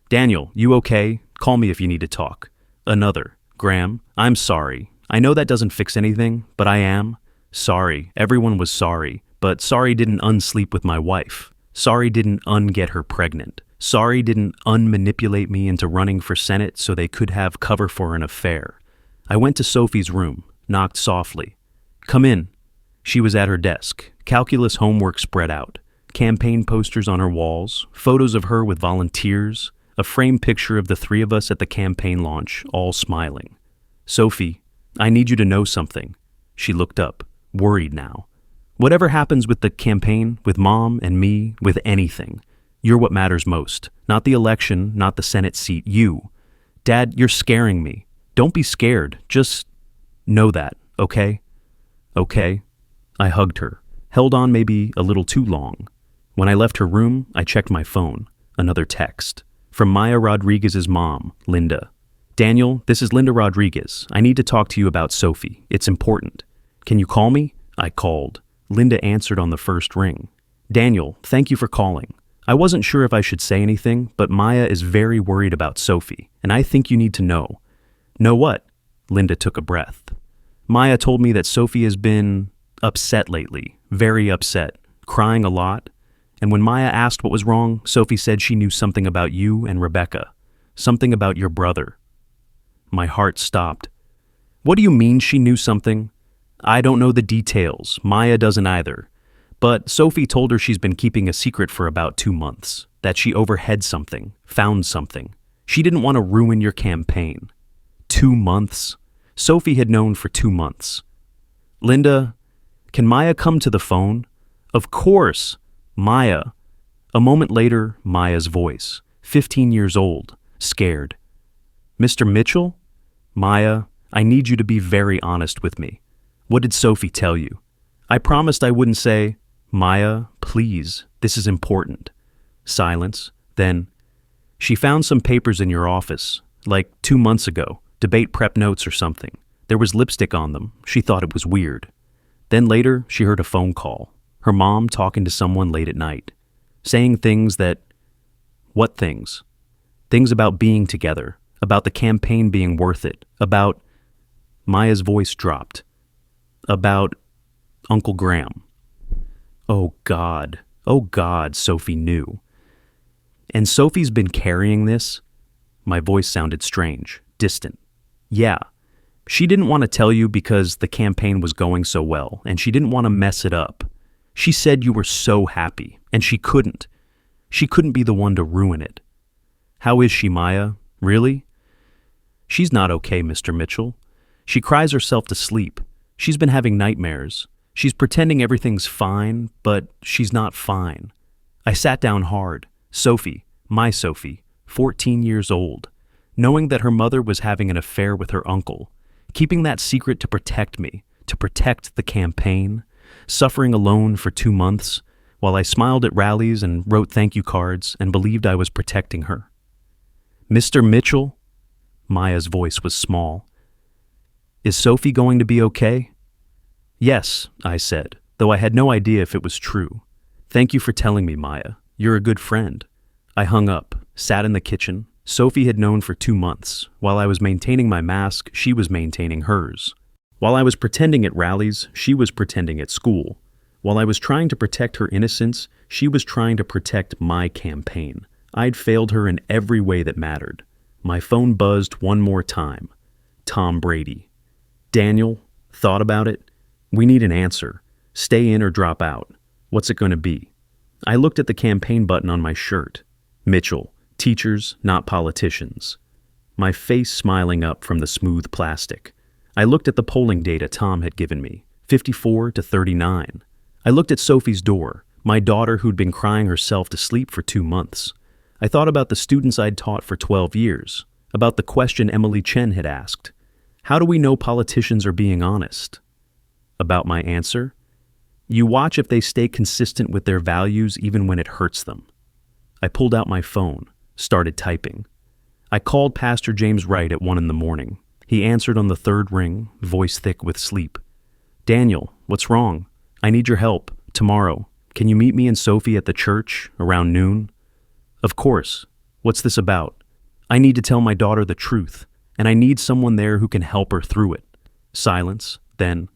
Daniel, you okay? Call me if you need to talk. Another. Graham, I'm sorry. I know that doesn't fix anything, but I am. Sorry. Everyone was sorry, but sorry didn't unsleep with my wife. Sorry didn't unget her pregnant. Sorry didn't unmanipulate me into running for Senate so they could have cover for an affair. I went to Sophie's room, knocked softly. Come in. She was at her desk, calculus homework spread out, campaign posters on her walls, photos of her with volunteers, a framed picture of the 3 of us at the campaign launch, all smiling. Sophie, I need you to know something. She looked up, worried now. Whatever happens with the campaign, with Mom and me, with anything, you're what matters most. Not the election, not the Senate seat, you. Dad, you're scaring me. Don't be scared. Just know that, okay? Okay. I hugged her, held on maybe a little too long. When I left her room, I checked my phone. Another text. From Maya Rodriguez's mom, Linda. Daniel, this is Linda Rodriguez. I need to talk to you about Sophie. It's important. Can you call me? I called. Linda answered on the first ring. Daniel, thank you for calling. I wasn't sure if I should say anything, but Maya is very worried about Sophie, and I think you need to know. Know what? Linda took a breath. Maya told me that Sophie has been upset lately, very upset, crying a lot. And when Maya asked what was wrong, Sophie said she knew something about you and Rebecca, something about your brother. My heart stopped. What do you mean she knew something? I don't know the details. Maya doesn't either. But Sophie told her she's been keeping a secret for about 2 months, that she overheard something, found something. She didn't want to ruin your campaign. 2 months? Sophie had known for 2 months. Linda, can Maya come to the phone? Of course. Maya. A moment later, Maya's voice, 15 years old, scared. Mr. Mitchell? Maya, I need you to be very honest with me. What did Sophie tell you? I promised I wouldn't say, Maya, please, this is important. Silence. Then, she found some papers in your office, like 2 months ago, debate prep notes or something. There was lipstick on them. She thought it was weird. Then later, she heard a phone call. Her mom talking to someone late at night. Saying things that... What things? Things about being together, about the campaign being worth it, about... Maya's voice dropped. About Uncle Graham. Oh God, Sophie knew. And Sophie's been carrying this? My voice sounded strange, distant. Yeah, she didn't want to tell you because the campaign was going so well, and she didn't want to mess it up. She said you were so happy, and she couldn't. She couldn't be the one to ruin it. How is she, Maya? Really? She's not okay, Mr. Mitchell. She cries herself to sleep. She's been having nightmares. She's pretending everything's fine, but she's not fine. I sat down hard. Sophie, my Sophie, 14 years old, knowing that her mother was having an affair with her uncle, keeping that secret to protect me, to protect the campaign, suffering alone for 2 months, while I smiled at rallies and wrote thank you cards and believed I was protecting her. Mr. Mitchell? Maya's voice was small. Is Sophie going to be okay? Yes, I said, though I had no idea if it was true. Thank you for telling me, Maya. You're a good friend. I hung up, sat in the kitchen. Sophie had known for 2 months. While I was maintaining my mask, she was maintaining hers. While I was pretending at rallies, she was pretending at school. While I was trying to protect her innocence, she was trying to protect my campaign. I'd failed her in every way that mattered. My phone buzzed one more time. Tom Brady. Daniel, thought about it? We need an answer. Stay in or drop out. What's it going to be? I looked at the campaign button on my shirt. Mitchell, teachers, not politicians. My face smiling up from the smooth plastic. I looked at the polling data Tom had given me, 54 to 39. I looked at Sophie's door, my daughter who'd been crying herself to sleep for 2 months. I thought about the students I'd taught for 12 years, about the question Emily Chen had asked. How do we know politicians are being honest? About my answer? You watch if they stay consistent with their values even when it hurts them. I pulled out my phone, started typing. I called Pastor James Wright at 1 a.m. He answered on the 3rd ring, voice thick with sleep. Daniel, what's wrong? I need your help. Tomorrow. Can you meet me and Sophie at the church around noon? Of course. What's this about? I need to tell my daughter the truth, and I need someone there who can help her through it. Silence. Then,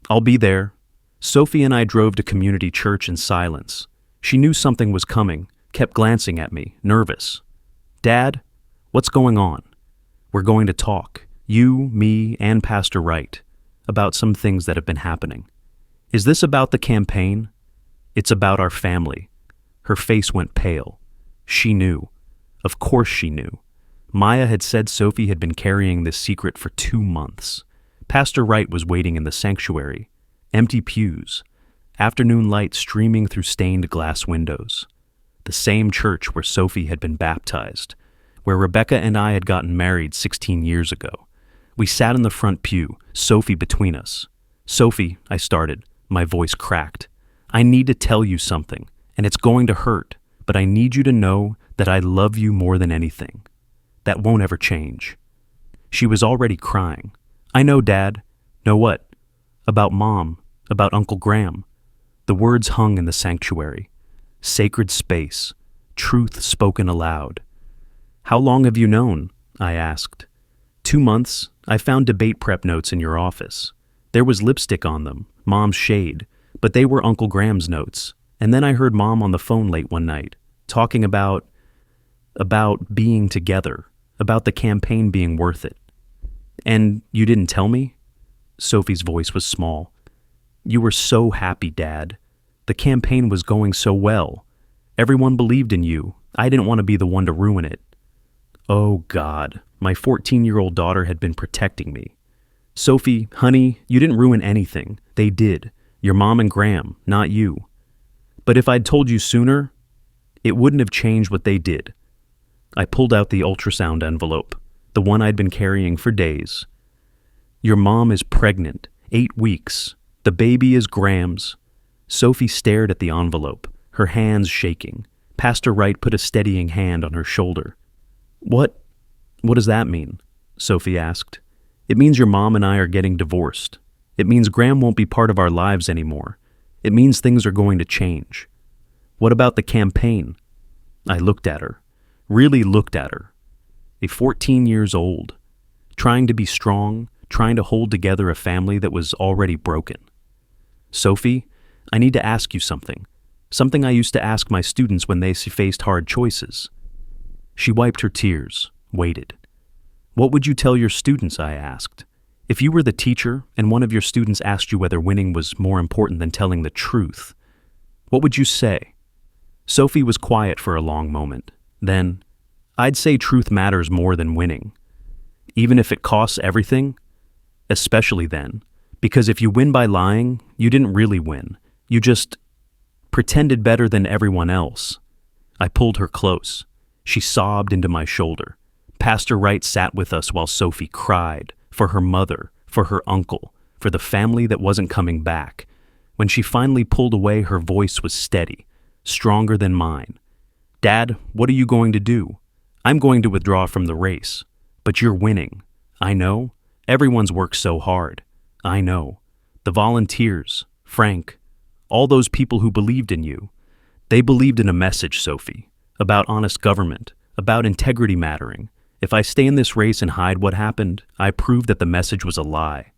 I'll be there. Sophie and I drove to community church in silence. She knew something was coming, kept glancing at me, nervous. Dad, what's going on? We're going to talk, you, me, and Pastor Wright, about some things that have been happening. Is this about the campaign? It's about our family. Her face went pale. She knew. Of course she knew. Maya had said Sophie had been carrying this secret for 2 months. Pastor Wright was waiting in the sanctuary. Empty pews. Afternoon light streaming through stained glass windows. The same church where Sophie had been baptized, where Rebecca and I had gotten married 16 years ago. We sat in the front pew, Sophie between us. Sophie, I started. My voice cracked. I need to tell you something, and it's going to hurt, but I need you to know that I love you more than anything. That won't ever change. She was already crying. I know, Dad. Know what? About Mom, about Uncle Graham. The words hung in the sanctuary. Sacred space, truth spoken aloud. How long have you known? I asked. 2 months. I found debate prep notes in your office. There was lipstick on them, Mom's shade, but they were Uncle Graham's notes. And then I heard Mom on the phone late one night, talking about being together, about the campaign being worth it. And you didn't tell me? Sophie's voice was small. "You were so happy, Dad. The campaign was going so well. Everyone believed in you. I didn't want to be the one to ruin it." Oh, God. My 14-year-old daughter had been protecting me. "Sophie, honey, you didn't ruin anything. They did. Your mom and Graham, not you. But if I'd told you sooner, it wouldn't have changed what they did." I pulled out the ultrasound envelope, the one I'd been carrying for days. "Your mom is pregnant, 8 weeks. The baby is Graham's." Sophie stared at the envelope, her hands shaking. Pastor Wright put a steadying hand on her shoulder. What does that mean?" Sophie asked. "It means your mom and I are getting divorced. It means Graham won't be part of our lives anymore. It means things are going to change." "What about the campaign?" I looked at her, really looked at her. A 14 years old, trying to be strong, trying to hold together a family that was already broken. "Sophie, I need to ask you something. Something I used to ask my students when they faced hard choices." She wiped her tears, waited. "What would you tell your students?" I asked. "If you were the teacher and one of your students asked you whether winning was more important than telling the truth, what would you say?" Sophie was quiet for a long moment. Then, "I'd say truth matters more than winning. Even if it costs everything, especially then, because if you win by lying, you didn't really win. You just pretended better than everyone else." I pulled her close. She sobbed into my shoulder. Pastor Wright sat with us while Sophie cried, for her mother, for her uncle, for the family that wasn't coming back. When she finally pulled away, her voice was steady, stronger than mine. "Dad, what are you going to do?" "I'm going to withdraw from the race. But you're winning." "I know. Everyone's worked so hard." "I know. The volunteers, Frank, all those people who believed in you. They believed in a message, Sophie, about honest government, about integrity mattering. If I stay in this race and hide what happened, I prove that the message was a lie."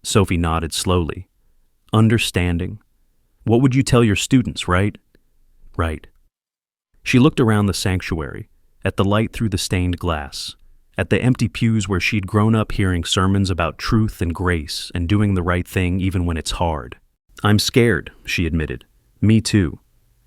Sophie nodded slowly. "Understanding. What would you tell your students, right?" "Right." She looked around the sanctuary, at the light through the stained glass, at the empty pews where she'd grown up hearing sermons about truth and grace and doing the right thing even when it's hard. "I'm scared," she admitted. "Me too.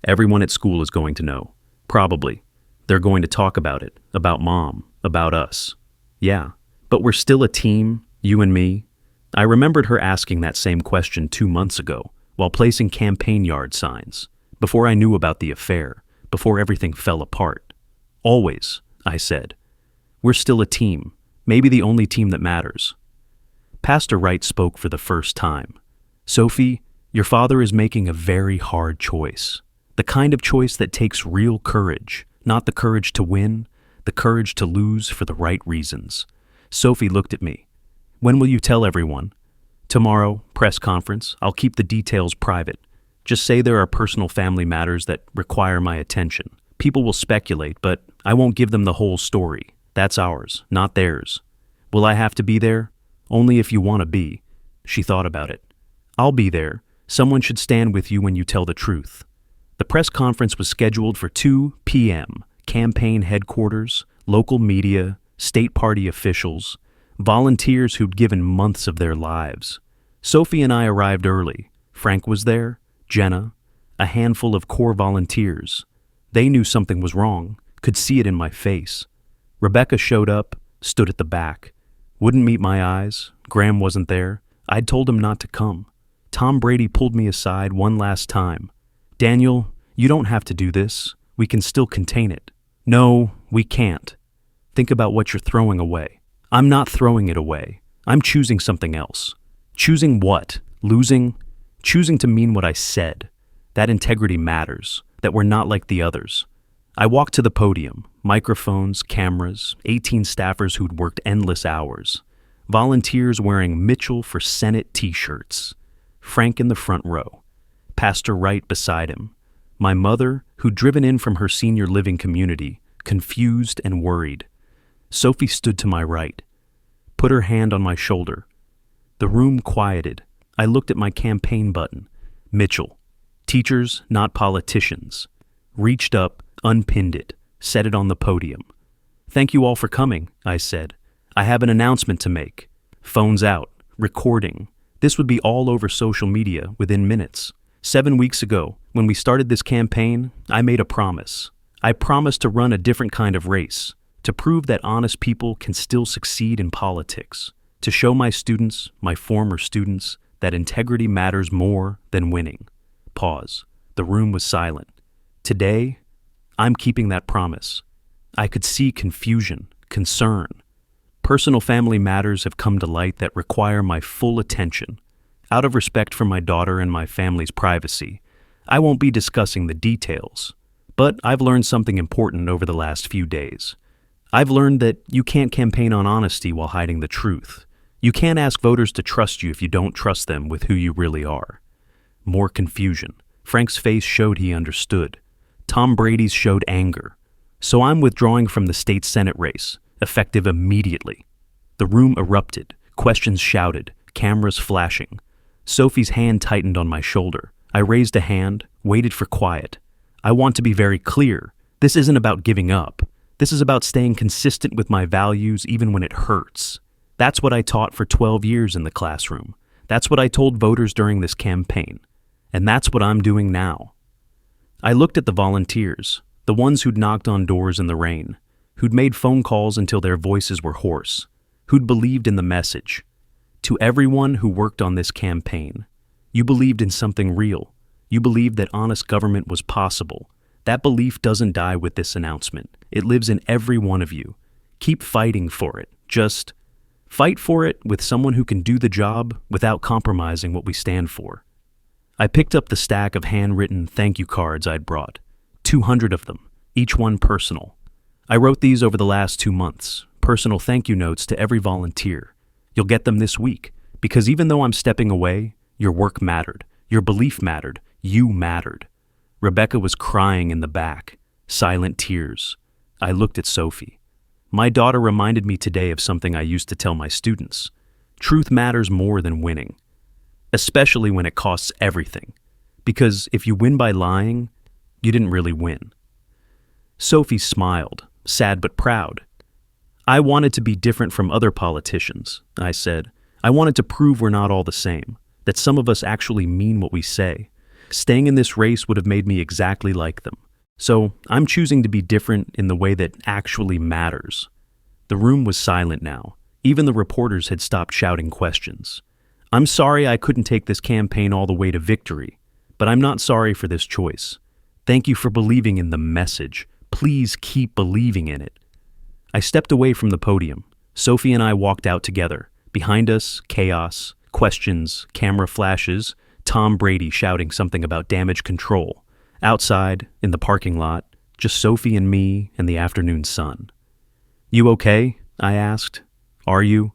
Everyone at school is going to know. Probably. They're going to talk about it, about Mom, about us." "Yeah, but we're still a team, you and me." I remembered her asking that same question 2 months ago, while placing campaign yard signs, before I knew about the affair, before everything fell apart. "Always," I said. "We're still a team, maybe the only team that matters." Pastor Wright spoke for the first time. "Sophie, your father is making a very hard choice. The kind of choice that takes real courage, not the courage to win, the courage to lose for the right reasons." Sophie looked at me. "When will you tell everyone?" "Tomorrow, press conference. I'll keep the details private. Just say there are personal family matters that require my attention. People will speculate, but I won't give them the whole story. That's ours, not theirs." "Will I have to be there?" "Only if you want to be." She thought about it. "I'll be there. Someone should stand with you when you tell the truth." The press conference was scheduled for 2 p.m. Campaign headquarters, local media, state party officials, volunteers who'd given months of their lives. Sophie and I arrived early. Frank was there, Jenna, a handful of core volunteers. They knew something was wrong, could see it in my face. Rebecca showed up, stood at the back. Wouldn't meet my eyes. Graham wasn't there. I'd told him not to come. Tom Brady pulled me aside one last time. "Daniel, you don't have to do this. We can still contain it." "No, we can't. Think about what you're throwing away." "I'm not throwing it away. I'm choosing something else." "Choosing what? Losing?" "Choosing to mean what I said. That integrity matters, that we're not like the others." I walked to the podium, microphones, cameras, 18 staffers who'd worked endless hours, volunteers wearing Mitchell for Senate t-shirts, Frank in the front row, Pastor Wright beside him, my mother, who'd driven in from her senior living community, confused and worried. Sophie stood to my right, put her hand on my shoulder. The room quieted. I looked at my campaign button, Mitchell, teachers, not politicians, reached up, unpinned it, set it on the podium. "Thank you all for coming," I said. "I have an announcement to make. Phones out, recording. This would be all over social media within minutes. 7 weeks ago, when we started this campaign, I made a promise. I promised to run a different kind of race, to prove that honest people can still succeed in politics, to show my students, my former students, that integrity matters more than winning. Pause. The room was silent. Today, I'm keeping that promise. I could see confusion, concern. Personal family matters have come to light that require my full attention. Out of respect for my daughter and my family's privacy, I won't be discussing the details. But I've learned something important over the last few days. I've learned that you can't campaign on honesty while hiding the truth. You can't ask voters to trust you if you don't trust them with who you really are. More confusion. Frank's face showed he understood. Tom Brady's showed anger. So I'm withdrawing from the state Senate race, effective immediately. The room erupted, questions shouted, cameras flashing. Sophie's hand tightened on my shoulder. I raised a hand, waited for quiet. I want to be very clear. This isn't about giving up. This is about staying consistent with my values even when it hurts. That's what I taught for 12 years in the classroom. That's what I told voters during this campaign. And that's what I'm doing now. I looked at the volunteers, the ones who'd knocked on doors in the rain, who'd made phone calls until their voices were hoarse, who'd believed in the message. To everyone who worked on this campaign, you believed in something real. You believed that honest government was possible. That belief doesn't die with this announcement. It lives in every one of you. Keep fighting for it. Just fight for it with someone who can do the job without compromising what we stand for. I picked up the stack of handwritten thank you cards I'd brought, 200 of them, each one personal. I wrote these over the last 2 months, personal thank you notes to every volunteer. You'll get them this week, because even though I'm stepping away, your work mattered, your belief mattered, you mattered. Rebecca was crying in the back, silent tears. I looked at Sophie. My daughter reminded me today of something I used to tell my students. Truth matters more than winning, especially when it costs everything. Because if you win by lying, you didn't really win. Sophie smiled, sad but proud. I wanted to be different from other politicians, I said. I wanted to prove we're not all the same, that some of us actually mean what we say. Staying in this race would have made me exactly like them. So I'm choosing to be different in the way that actually matters. The room was silent now. Even the reporters had stopped shouting questions. I'm sorry I couldn't take this campaign all the way to victory, but I'm not sorry for this choice. Thank you for believing in the message. Please keep believing in it. I stepped away from the podium. Sophie and I walked out together. Behind us, chaos, questions, camera flashes, Tom Brady shouting something about damage control. Outside, in the parking lot, just Sophie and me and the afternoon sun. You okay? I asked. Are you?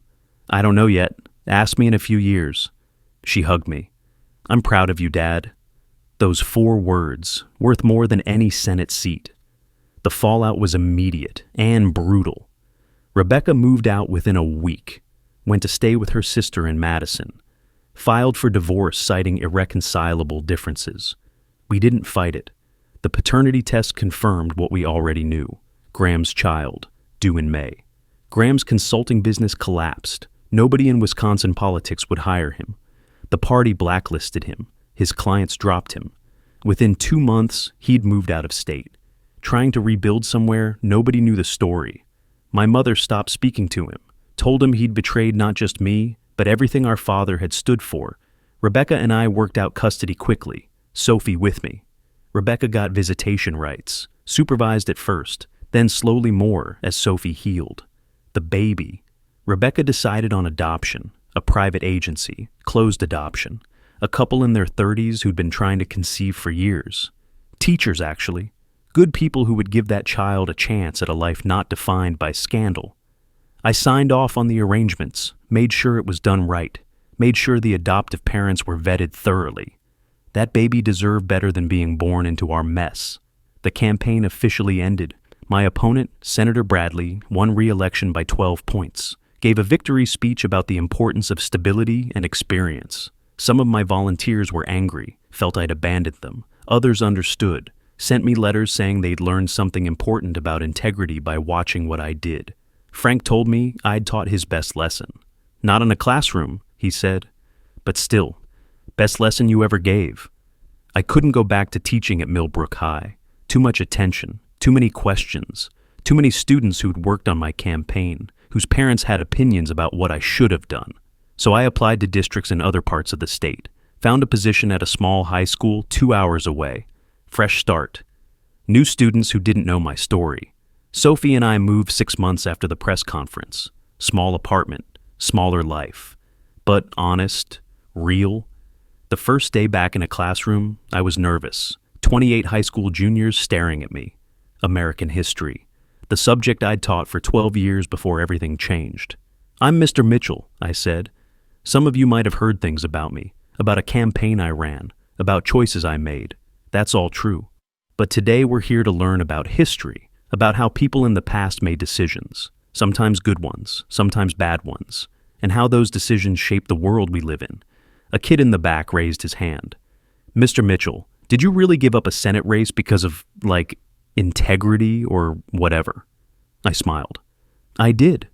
I don't know yet. Ask me in a few years. She hugged me. I'm proud of you, Dad. Those 4 words, worth more than any Senate seat. The fallout was immediate and brutal. Rebecca moved out within a week, went to stay with her sister in Madison, filed for divorce citing irreconcilable differences. We didn't fight it. The paternity test confirmed what we already knew. Graham's child, due in May. Graham's consulting business collapsed. Nobody in Wisconsin politics would hire him. The party blacklisted him. His clients dropped him. Within 2 months, he'd moved out of state. Trying to rebuild somewhere, nobody knew the story. My mother stopped speaking to him, told him he'd betrayed not just me, but everything our father had stood for. Rebecca and I worked out custody quickly, Sophie with me. Rebecca got visitation rights, supervised at first, then slowly more as Sophie healed. The baby. Rebecca decided on adoption, a private agency, closed adoption. A couple in their 30s who'd been trying to conceive for years. Teachers, actually. Good people who would give that child a chance at a life not defined by scandal. I signed off on the arrangements, made sure it was done right, made sure the adoptive parents were vetted thoroughly. That baby deserved better than being born into our mess. The campaign officially ended. My opponent, Senator Bradley, won re-election by 12 points, gave a victory speech about the importance of stability and experience. Some of my volunteers were angry, felt I'd abandoned them. Others understood, sent me letters saying they'd learned something important about integrity by watching what I did. Frank told me I'd taught his best lesson. Not in a classroom, he said, but still, best lesson you ever gave. I couldn't go back to teaching at Millbrook High. Too much attention, too many questions, too many students who'd worked on my campaign, whose parents had opinions about what I should have done. So I applied to districts in other parts of the state, found a position at a small high school 2 hours away. Fresh start. New students who didn't know my story. Sophie and I moved 6 months after the press conference. Small apartment, smaller life. But honest, real. The first day back in a classroom, I was nervous. 28 high school juniors staring at me. American history. The subject I'd taught for 12 years before everything changed. "I'm Mr. Mitchell," I said. "Some of you might have heard things about me, about a campaign I ran, about choices I made. That's all true. But today we're here to learn about history, about how people in the past made decisions, sometimes good ones, sometimes bad ones, and how those decisions shape the world we live in." A kid in the back raised his hand. "Mr. Mitchell, did you really give up a Senate race because of, integrity or whatever?" I smiled. "I did.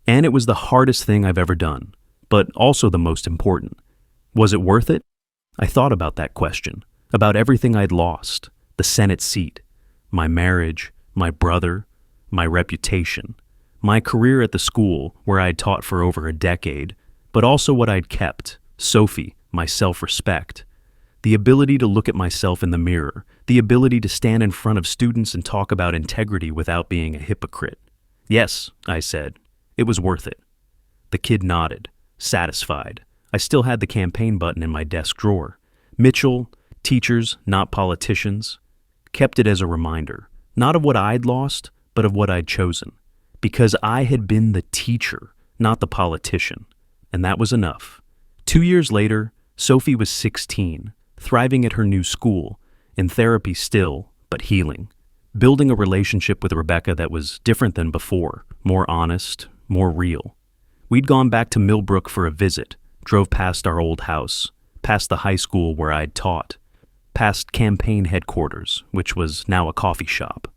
And it was the hardest thing I've ever done, but also the most important. Was it worth it?" I thought about that question, about everything I'd lost, the Senate seat, my marriage, my brother, my reputation, my career at the school where I'd taught for over a decade, but also what I'd kept, Sophie, my self-respect, the ability to look at myself in the mirror, the ability to stand in front of students and talk about integrity without being a hypocrite. "Yes," I said, "it was worth it." The kid nodded, satisfied. I still had the campaign button in my desk drawer. Mitchell, teachers, not politicians, kept it as a reminder, not of what I'd lost, but of what I'd chosen. Because I had been the teacher, not the politician. And that was enough. 2 years later, Sophie was 16, thriving at her new school, in therapy still, but healing. Building a relationship with Rebecca that was different than before, more honest, more real. We'd gone back to Millbrook for a visit, drove past our old house, past the high school where I'd taught, past campaign headquarters, which was now a coffee shop.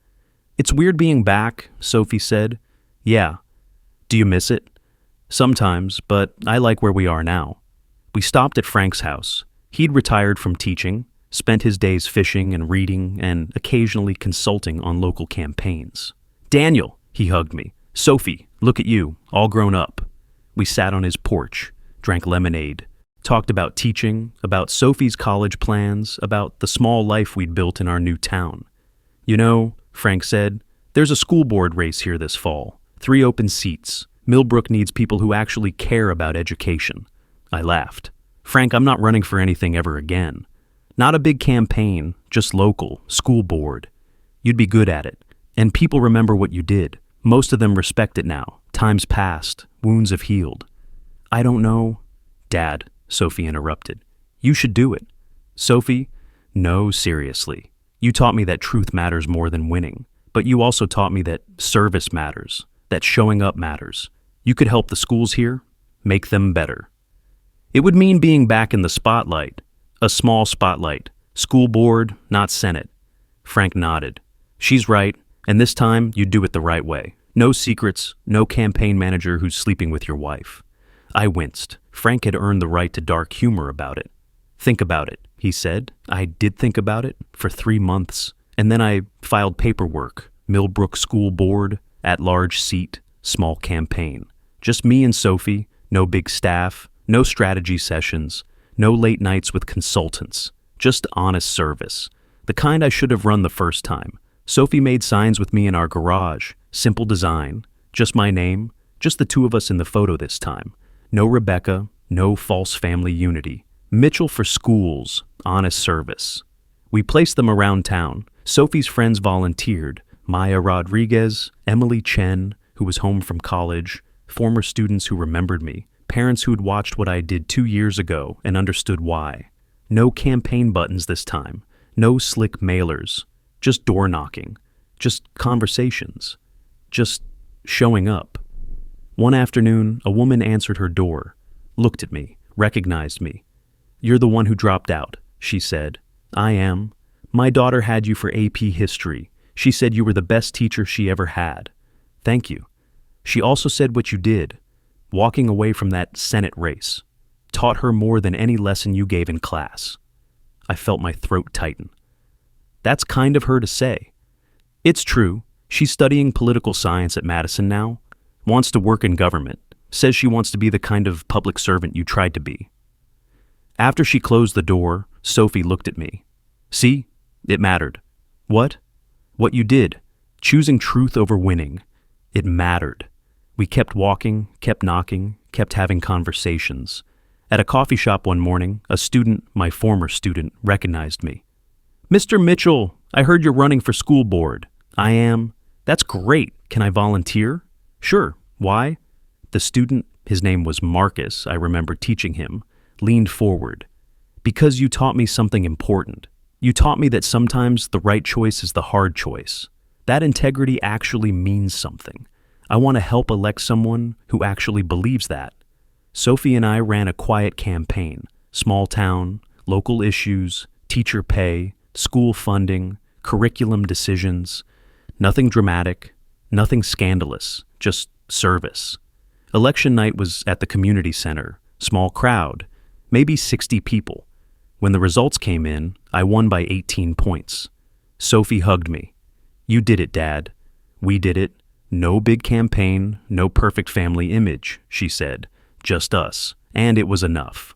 "It's weird being back," Sophie said. "Yeah. Do you miss it?" "Sometimes, but I like where we are now." We stopped at Frank's house. He'd retired from teaching, spent his days fishing and reading and occasionally consulting on local campaigns. "Daniel," he hugged me. "Sophie, look at you, all grown up." We sat on his porch, drank lemonade, talked about teaching, about Sophie's college plans, about the small life we'd built in our new town. "You know," Frank said, "there's a school board race here this fall. 3 open seats. Millbrook needs people who actually care about education." I laughed. "Frank, I'm not running for anything ever again. Not a big campaign, just local, school board. You'd be good at it. And people remember what you did. Most of them respect it now. Time's passed. Wounds have healed." "I don't know." "Dad," Sophie interrupted. "You should do it." "Sophie, no, seriously. You taught me that truth matters more than winning. But you also taught me that service matters, that showing up matters. You could help the schools here, make them better." It would mean being back in the spotlight, a small spotlight, school board, not Senate. Frank nodded. "She's right, and this time you do it the right way. No secrets, no campaign manager who's sleeping with your wife." I winced. Frank had earned the right to dark humor about it. "Think about it," he said. I did think about it for 3 months, and then I filed paperwork, Millbrook School Board, at-large seat, small campaign. Just me and Sophie, no big staff, no strategy sessions, no late nights with consultants, just honest service. The kind I should have run the first time. Sophie made signs with me in our garage, simple design, just my name, just the 2 of us in the photo this time. No Rebecca, no false family unity. Mitchell for schools, honest service. We placed them around town. Sophie's friends volunteered. Maya Rodriguez, Emily Chen, who was home from college, former students who remembered me, parents who'd watched what I did 2 years ago and understood why. No campaign buttons this time, no slick mailers, just door knocking, just conversations, just showing up. One afternoon, a woman answered her door, looked at me, recognized me. "You're the one who dropped out," she said. "I am. My daughter had you for AP History. She said you were the best teacher she ever had." "Thank you." She also said what you did, walking away from that Senate race. taught her more than any lesson you gave in class. I felt my throat tighten. That's kind of her to say. It's true. She's studying political science at Madison now, wants to work in government, says she wants to be the kind of public servant you tried to be. After she closed the door, Sophie looked at me. See? It mattered. What? What you did. Choosing truth over winning. It mattered. We kept walking, kept knocking, kept having conversations. At a coffee shop one morning, a student, my former student, recognized me. Mr. Mitchell, I heard you're running for school board. I am. That's great. Can I volunteer? Sure. Why? The student, his name was Marcus, I remember teaching him, leaned forward. Because you taught me something important. You taught me that sometimes the right choice is the hard choice. That integrity actually means something. I want to help elect someone who actually believes that. Sophie and I ran a quiet campaign. Small town, local issues, teacher pay, school funding, curriculum decisions. Nothing dramatic, nothing scandalous, just service. Election night was at the community center, small crowd, maybe 60 people. When the results came in, I won by 18 points. Sophie hugged me. You did it, Dad. We did it. No big campaign, no perfect family image, she said. Just us. And it was enough.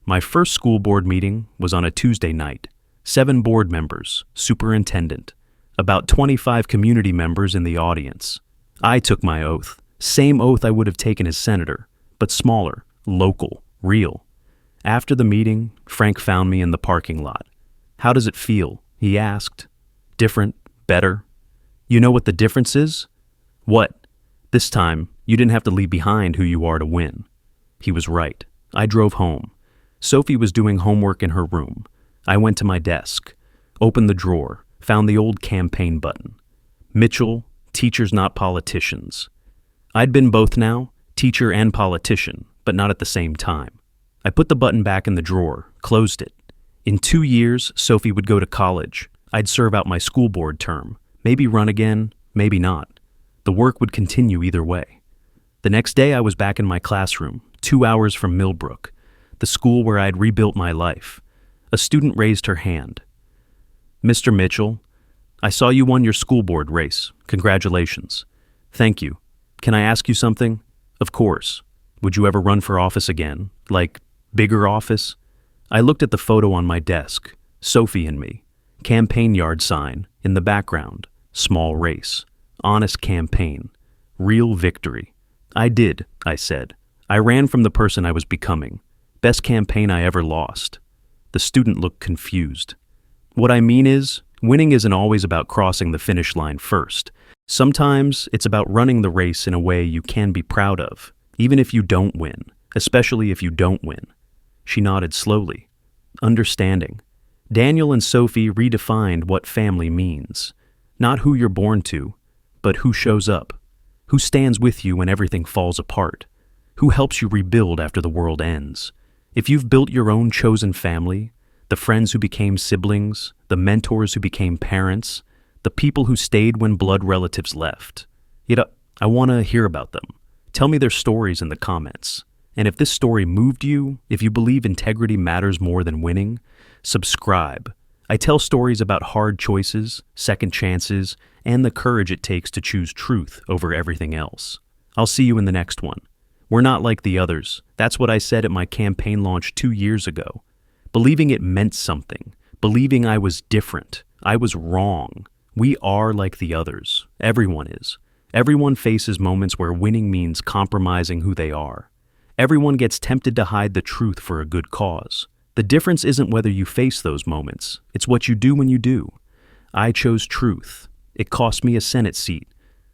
My first school board meeting was on a Tuesday night. 7 board members, superintendent, about 25 community members in the audience. I took my oath. Same oath I would have taken as senator, but smaller, local, real. After the meeting, Frank found me in the parking lot. How does it feel? He asked. Different? Better? You know what the difference is? What? This time, you didn't have to leave behind who you are to win. He was right. I drove home. Sophie was doing homework in her room. I went to my desk, opened the drawer, found the old campaign button. Mitchell, teachers not politicians. I'd been both now, teacher and politician, but not at the same time. I put the button back in the drawer, closed it. In 2 years, Sophie would go to college. I'd serve out my school board term, maybe run again, maybe not. The work would continue either way. The next day I was back in my classroom, 2 hours from Millbrook, the school where I'd rebuilt my life. A student raised her hand. Mr. Mitchell, I saw you won your school board race. Congratulations. Thank you. Can I ask you something? Of course. Would you ever run for office again? Like, bigger office? I looked at the photo on my desk. Sophie and me. Campaign yard sign. In the background. Small race. Honest campaign. Real victory. I did, I said. I ran from the person I was becoming. Best campaign I ever lost. The student looked confused. What I mean is, winning isn't always about crossing the finish line first. Sometimes it's about running the race in a way you can be proud of, even if you don't win, especially if you don't win. She nodded slowly. Understanding. Daniel and Sophie redefined what family means. Not who you're born to, but who shows up. Who stands with you when everything falls apart. Who helps you rebuild after the world ends. If you've built your own chosen family, the friends who became siblings, the mentors who became parents, the people who stayed when blood relatives left. I want to hear about them. Tell me their stories in the comments. And if this story moved you, if you believe integrity matters more than winning, subscribe. I tell stories about hard choices, second chances, and the courage it takes to choose truth over everything else. I'll see you in the next one. We're not like the others. That's what I said at my campaign launch 2 years ago. Believing it meant something. Believing I was different. I was wrong. We are like the others. Everyone is. Everyone faces moments where winning means compromising who they are. Everyone gets tempted to hide the truth for a good cause. The difference isn't whether you face those moments. It's what you do when you do. I chose truth. It cost me a Senate seat.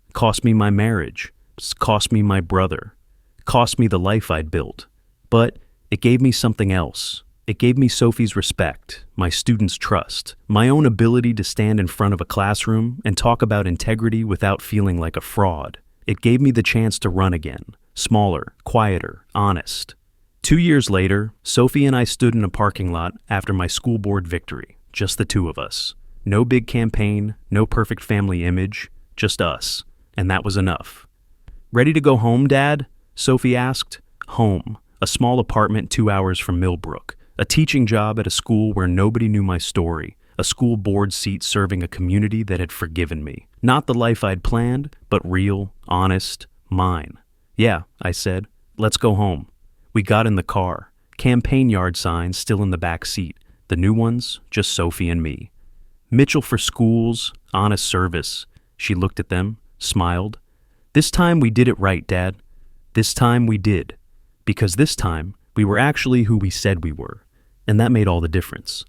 It cost me my marriage. It cost me my brother. It cost me the life I'd built. But it gave me something else. It gave me Sophie's respect, my students' trust, my own ability to stand in front of a classroom and talk about integrity without feeling like a fraud. It gave me the chance to run again, smaller, quieter, honest. 2 years later, Sophie and I stood in a parking lot after my school board victory, just the two of us. No big campaign, no perfect family image, just us, and that was enough. Ready to go home, Dad? Sophie asked. Home. a small apartment 2 hours from Millbrook, a teaching job at a school where nobody knew my story, a school board seat serving a community that had forgiven me. Not the life I'd planned, but real, honest, mine. Yeah, I said, let's go home. We got in the car. Campaign yard signs still in the back seat. The new ones, just Sophie and me. Mitchell for schools, honest service. She looked at them, smiled. This time we did it right, Dad. This time we did. Because this time we were actually who we said we were. And that made all the difference.